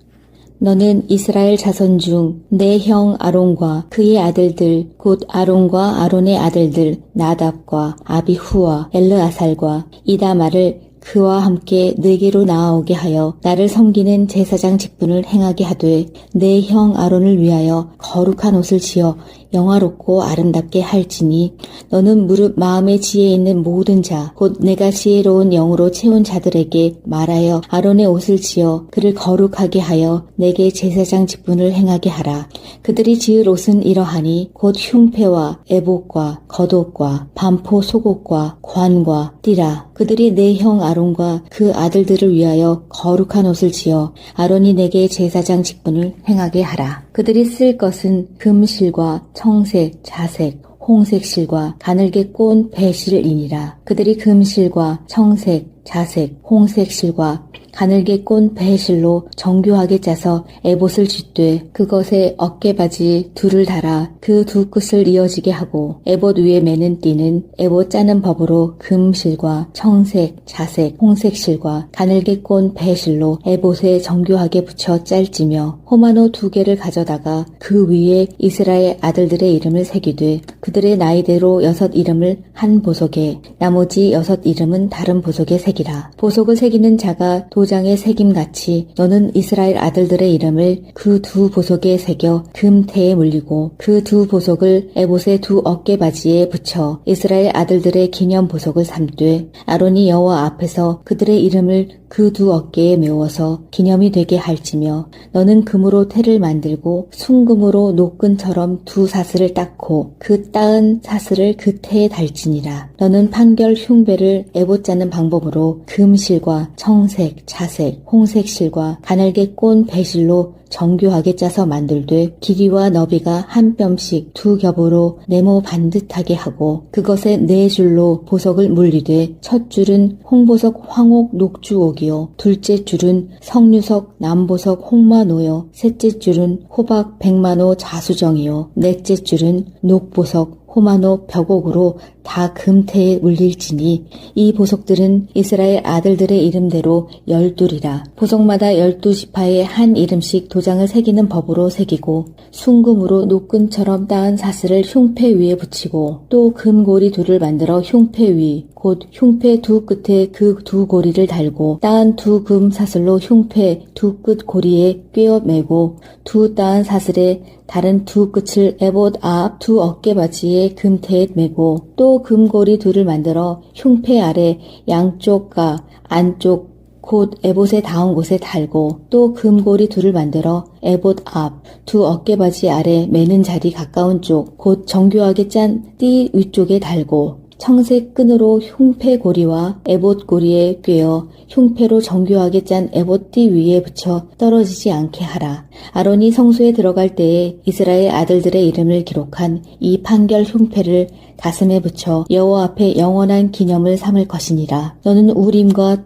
너는 이스라엘 자손 중 내 형 아론과 그의 아들들 곧 아론과 아론의 아들들 나답과 아비후와 엘르아살과 이다말을 그와 함께 내게로 나아오게 하여 나를 섬기는 제사장 직분을 행하게 하되 내 형 아론을 위하여 거룩한 옷을 지어 영화롭고 아름답게 할지니 너는 무릇 마음의 지혜에 있는 모든 자 곧 내가 지혜로운 영으로 채운 자들에게 말하여 아론의 옷을 지어 그를 거룩하게 하여 내게 제사장 직분을 행하게 하라. 그들이 지을 옷은 이러하니 곧 흉패와 에봇과 겉옷과 반포 속옷과 관과 띠라. 그들이 내 형 아론과 그 아들들을 위하여 거룩한 옷을 지어 아론이 내게 제사장 직분을 행하게 하라. 그들이 쓸 것은 금실과 청색, 자색, 홍색 실과 가늘게 꼰 배실이니라. 그들이 금실과 청색, 자색, 홍색 실과 가늘게 꼰 배실로 정교하게 짜서 에봇을 쥐되 그것에 어깨바지 둘을 달아 그 두 끝을 이어지게 하고 에봇 위에 매는 띠는 에봇 짜는 법으로 금실과 청색, 자색, 홍색 실과 가늘게 꼰 배실로 에봇에 정교하게 붙여 짤지며 호마노 2개를 가져다가 그 위에 이스라엘 아들들의 이름을 새기되 그들의 나이대로 6 이름을 한 보석에 나머지 6 이름은 다른 보석에 새기라. 보석을 새기는 자가 도장에 새김같이 너는 이스라엘 아들들의 이름을 그 2 보석에 새겨 금태에 물리고 그 2 보석을 에봇의 2 어깨바지에 붙여 이스라엘 아들들의 기념 보석을 삼되 아론이 여호와 앞에서 그들의 이름을 그 2 어깨에 메워서 기념이 되게 할지며 너는 금으로 태를 만들고 순금으로 노끈처럼 2 사슬을 닦고 그 따은 사슬을 그 태에 달지니라. 너는 판결 흉배를 에봇 짜는 방법으로 금실과 청색, 자색, 홍색 실과 가늘게 꼰 배실로 정교하게 짜서 만들되 길이와 너비가 한 뼘씩 2 겹으로 네모 반듯하게 하고 그것에 4줄로 보석을 물리되 첫 줄은 홍보석 황옥 녹주옥이요 둘째 줄은 석류석 남보석 홍마노요 셋째 줄은 호박 백만호 자수정이요 넷째 줄은 녹보석 호마노 벽옥으로 다 금태에 물릴지니 이 보석들은 이스라엘 아들들의 이름대로 12이라. 보석마다 12지파에 한 이름씩 도장을 새기는 법으로 새기고 순금으로 노끈처럼 따은 사슬을 흉패 위에 붙이고 또 금고리 2를 만들어 흉패 위 곧 흉패 2 끝에 그 2 고리를 달고 따은 2 금 사슬로 흉패 2 끝 고리에 꿰어 매고 2 따은 사슬에 다른 2 끝을 에봇 앞 2 어깨바지에 금태에 매고 또 금고리 2를 만들어 흉패 아래 양쪽과 안쪽 곧 에봇에 닿은 곳에 달고 또 금고리 2를 만들어 에봇 앞 2 어깨바지 아래 매는 자리 가까운 쪽 곧 정교하게 짠 띠 위쪽에 달고 청색 끈으로 흉패 고리와 에봇 고리에 꿰어 흉패로 정교하게 짠 에봇 띠 위에 붙여 떨어지지 않게 하라. 아론이 성소에 들어갈 때에 이스라엘 아들들의 이름을 기록한 이 판결 흉패를 가슴에 붙여 여호와 앞에 영원한 기념을 삼을 것이니라. 너는 우림과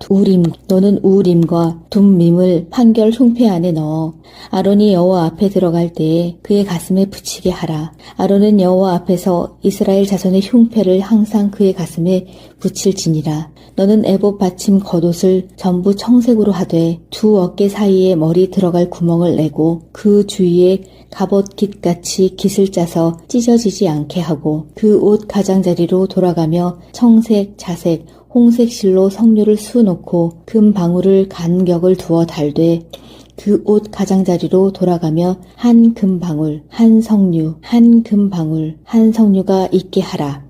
둠밈을 판결 흉패 안에 넣어 아론이 여호와 앞에 들어갈 때에 그의 가슴에 붙이게 하라. 아론은 여호와 앞에서 이스라엘 자손의 흉패를 항상 그의 가슴에 붙일지니라. 너는 에봇 받침 겉옷을 전부 청색으로 하되 2 어깨 사이에 머리 들어갈 구멍을 내고 그 주위에 갑옷 깃같이 깃을 짜서 찢어지지 않게 하고 그 옷 가장자리로 돌아가며 청색, 자색, 홍색 실로 석류를 수놓고 금 방울을 간격을 두어 달되 그 옷 가장자리로 돌아가며 한 금방울, 한 석류, 한 금방울, 한 석류가 있게 하라.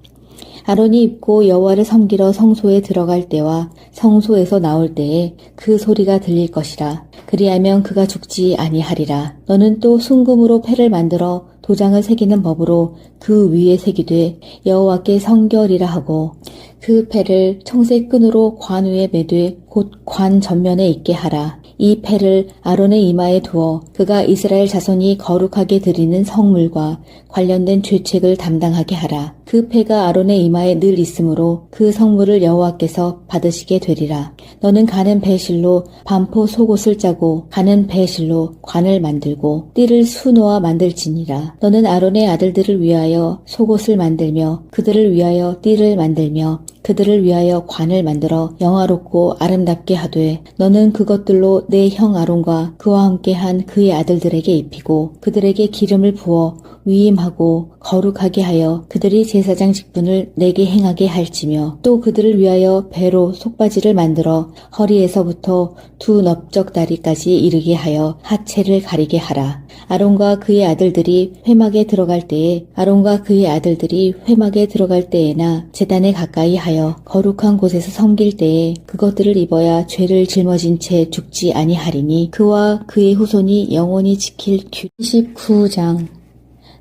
아론이 입고 여호와를 섬기러 성소에 들어갈 때와 성소에서 나올 때에 그 소리가 들릴 것이라. 그리하면 그가 죽지 아니하리라. 너는 또 순금으로 패를 만들어 도장을 새기는 법으로 그 위에 새기되 여호와께 성결이라 하고 그 패를 청색 끈으로 관 위에 매되 곧 관 전면에 있게 하라. 이 패를 아론의 이마에 두어 그가 이스라엘 자손이 거룩하게 드리는 성물과 관련된 죄책을 담당하게 하라. 그 패가 아론의 이마에 늘 있으므로 그 성물을 여호와께서 받으시게 되리라. 너는 가는 배실로 반포 속옷을 짜고 가는 배실로 관을 만들고 띠를 수놓아 만들지니라. 너는 아론의 아들들을 위하여 속옷을 만들며 그들을 위하여 띠를 만들며 그들을 위하여 관을 만들어 영화롭고 아름답게 하되 너는 그것들로 내 형 아론과 그와 함께한 그의 아들들에게 입히고 그들에게 기름을 부어 위임하고 거룩하게 하여 그들이 제사장 직분을 내게 행하게 할지며 또 그들을 위하여 배로 속바지를 만들어 허리에서부터 2 넓적다리까지 이르게 하여 하체를 가리게 하라. 아론과 그의 아들들이 회막에 들어갈 때에나 제단에 가까이 하여 거룩한 곳에서 섬길 때에 그것들을 입어야 죄를 짊어진 채 죽지 아니하리니 그와 그의 후손이 영원히 지킬 규. 19장.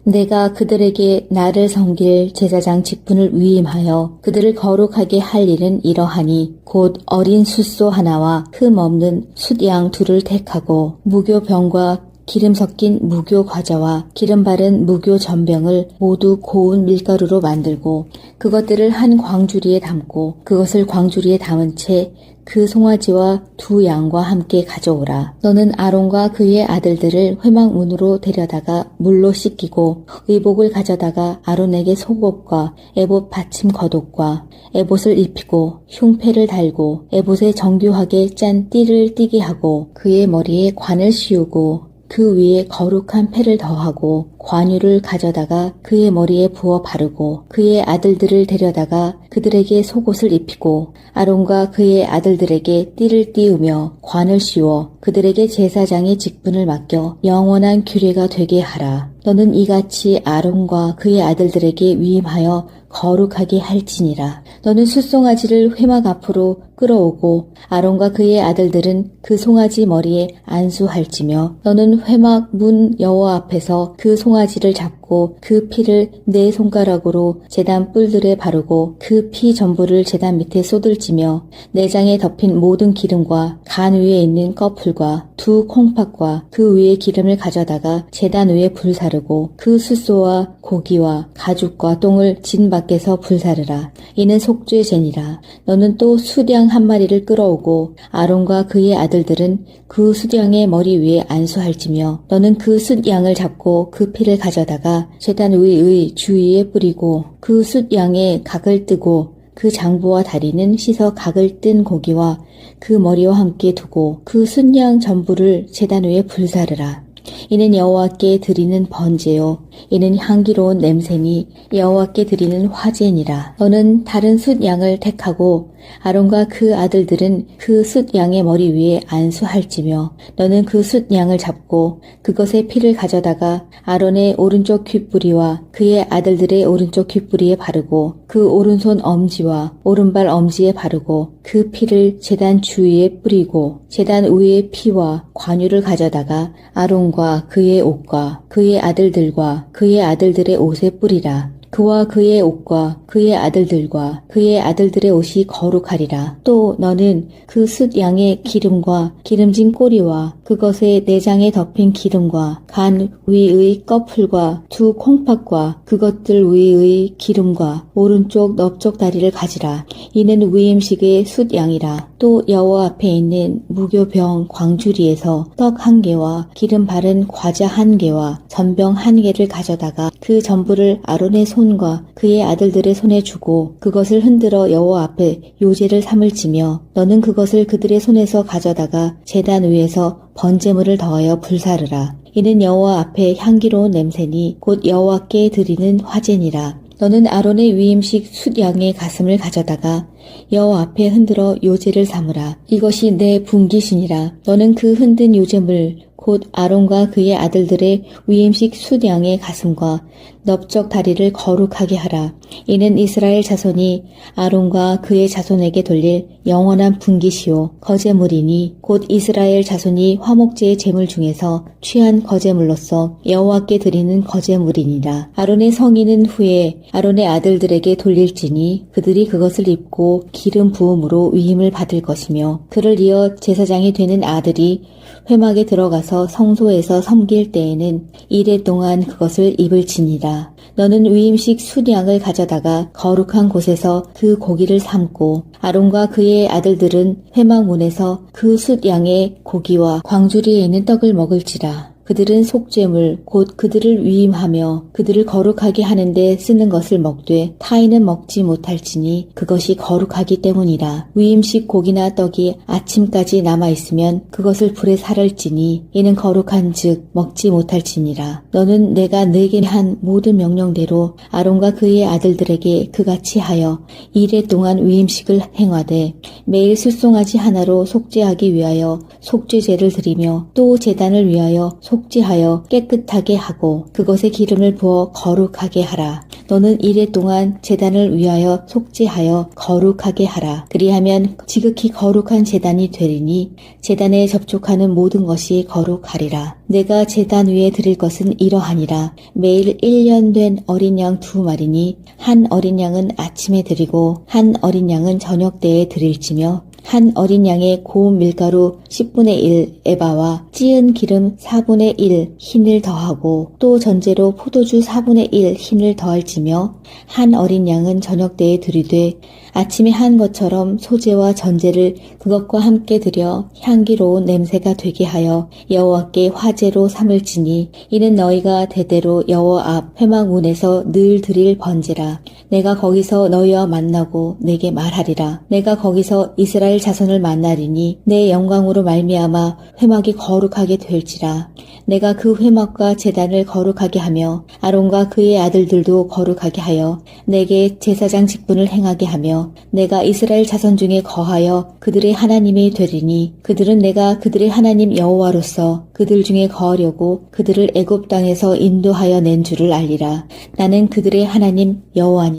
내가 그들에게 나를 섬길 제사장 직분을 위임하여 그들을 거룩하게 할 일은 이러하니 곧 어린 숫소 하나와 흠 없는 숫양 2를 택하고 무교병과 기름 섞인 무교 과자와 기름 바른 무교 전병을 모두 고운 밀가루로 만들고 그것들을 한 광주리에 담고 그것을 광주리에 담은 채 그 송아지와 2 양과 함께 가져오라. 너는 아론과 그의 아들들을 회막 문으로 데려다가 물로 씻기고 의복을 가져다가 아론에게 속옷과 에봇 받침 겉옷과 에봇을 입히고 흉패를 달고 에봇에 정교하게 짠 띠를 띠게 하고 그의 머리에 관을 씌우고 그 위에 거룩한 패를 더하고 관유를 가져다가 그의 머리에 부어 바르고 그의 아들들을 데려다가 그들에게 속옷을 입히고 아론과 그의 아들들에게 띠를 띄우며 관을 씌워 그들에게 제사장의 직분을 맡겨 영원한 규례가 되게 하라. 너는 이같이 아론과 그의 아들들에게 위임하여 거룩하게 할지니라. 너는 숫송아지를 회막 앞으로 끌어오고 아론과 그의 아들들은 그 송아지 머리에 안수할지며 너는 회막 문 여호와 앞에서 그 송아지를 잡고 그 피를 네 손가락으로 제단 뿔들에 바르고 그 피 전부를 제단 밑에 쏟을지며 내장에 덮인 모든 기름과 간 위에 있는 꺼풀과 두 콩팥과 그 위에 기름을 가져다가 제단 위에 불사르고 그 숫소와 고기와 가죽과 똥을 진 밖에서 불사르라. 이는 속죄제니라. 너는 또 숫양 한 마리를 끌어오고 아론과 그의 아들들은 그 숫양의 머리 위에 안수할지며 너는 그 숫양을 잡고 그 피를 가져다가 제단 위의 주위에 뿌리고 그 숫양의 각을 뜨고 그 장부와 다리는 씻어 각을 뜬 고기와 그 머리와 함께 두고 그 숫양 전부를 제단 위에 불사르라. 이는 여호와께 드리는 번제요 이는 향기로운 냄새니 여호와께 드리는 화제니라. 너는 다른 숫양을 택하고 아론과 그 아들들은 그 숫양의 머리 위에 안수할지며 너는 그 숫양을 잡고 그것의 피를 가져다가 아론의 오른쪽 귓뿌리와 그의 아들들의 오른쪽 귓뿌리에 바르고 그 오른손 엄지와 오른발 엄지에 바르고 그 피를 제단 주위에 뿌리고 제단 위의 피와 관유를 가져다가 아론과 그의 옷과 그의 아들들과 그의 아들들의 옷에 뿌리라. 그와 그의 옷과 그의 아들들과 그의 아들들의 옷이 거룩하리라. 또 너는 그 숫양의 기름과 기름진 꼬리와 그것의 내장에 덮인 기름과 간 위의 꺼풀과 두 콩팥과 그것들 위의 기름과 오른쪽 넓적 다리를 가지라. 이는 위임식의 숫양이라. 또 여호와 앞에 있는 무교병 광주리에서 떡 한 개와 기름 바른 과자 한 개와 전병 한 개를 가져다가 그 전부를 아론의 손과 그의 아들들의 손에 주고 그것을 흔들어 여호와 앞에 요제를 삼을지며 너는 그것을 그들의 손에서 가져다가 제단 위에서 번제물을 더하여 불사르라. 이는 여호와 앞에 향기로운 냄새니 곧 여호와께 드리는 화제니라. 너는 아론의 위임식 숫양의 가슴을 가져다가 여호와 앞에 흔들어 요제를 삼으라. 이것이 내 분깃이니라. 너는 그 흔든 요제물 곧 아론과 그의 아들들의 위임식 숫양의 가슴과 넓적 다리를 거룩하게 하라. 이는 이스라엘 자손이 아론과 그의 자손에게 돌릴 영원한 분깃이요 거제물이니 곧 이스라엘 자손이 화목제의 제물 중에서 취한 거제물로서 여호와께 드리는 거제물이니라. 아론의 성인은 후에 아론의 아들들에게 돌릴지니 그들이 그것을 입고 기름 부음으로 위임을 받을 것이며 그를 이어 제사장이 되는 아들이 회막에 들어가서 성소에서 섬길 때에는 이레 동안 그것을 입을지니라. 너는 위임식 숫양을 가져다가 거룩한 곳에서 그 고기를 삶고 아론과 그의 아들들은 회막 문에서 그 숫양의 고기와 광주리에 있는 떡을 먹을지라. 그들은 속죄물 곧 그들을 위임하며 그들을 거룩하게 하는데 쓰는 것을 먹되 타인은 먹지 못할지니 그것이 거룩하기 때문이라. 위임식 고기나 떡이 아침까지 남아있으면 그것을 불에 살을지니 이는 거룩한즉 먹지 못할지니라. 너는 내가 네게 한 모든 명령대로 아론과 그의 아들들에게 그같이 하여 이레 동안 위임식을 행하되 매일 숫송아지 하나로 속죄하기 위하여 속죄제를 드리며 또 제단을 위하여 속죄하여 깨끗하게 하고 그것에 기름을 부어 거룩하게 하라. 너는 이레 동안 제단을 위하여 속죄하여 거룩하게 하라. 그리하면 지극히 거룩한 제단이 되리니 제단에 접촉하는 모든 것이 거룩하리라. 내가 제단 위에 드릴 것은 이러하니라. 매일 1년 된 어린 양 2마리니 한 어린 양은 아침에 드리고 한 어린 양은 저녁 때에 드릴지며 한 어린 양의 고운 밀가루 10분의 1 에바와 찌은 기름 4분의 1 흰을 더하고 또 전제로 포도주 4분의 1 흰을 더할지며 한 어린 양은 저녁 때에 드리되 아침에 한 것처럼 소제와 전제를 그것과 함께 드려 향기로운 냄새가 되게 하여 여호와께 화제로 삼을지니 이는 너희가 대대로 여호와 앞 회막 문에서 늘 드릴 번제라. 내가 거기서 너희와 만나고 내게 말하리라. 내가 거기서 이스라엘 이스라엘 자손을 만나리니 내 영광으로 말미암아 회막이 거룩하게 될지라. 내가 그 회막과 제단을 거룩하게 하며 아론과 그의 아들들도 거룩하게 하여 내게 제사장 직분을 행하게 하며 내가 이스라엘 자손 중에 거하여 그들의 하나님이 되리니 그들은 내가 그들의 하나님 여호와로서 그들 중에 거하려고 그들을 애굽 땅에서 인도하여 낸 줄을 알리라. 나는 그들의 하나님 여호와니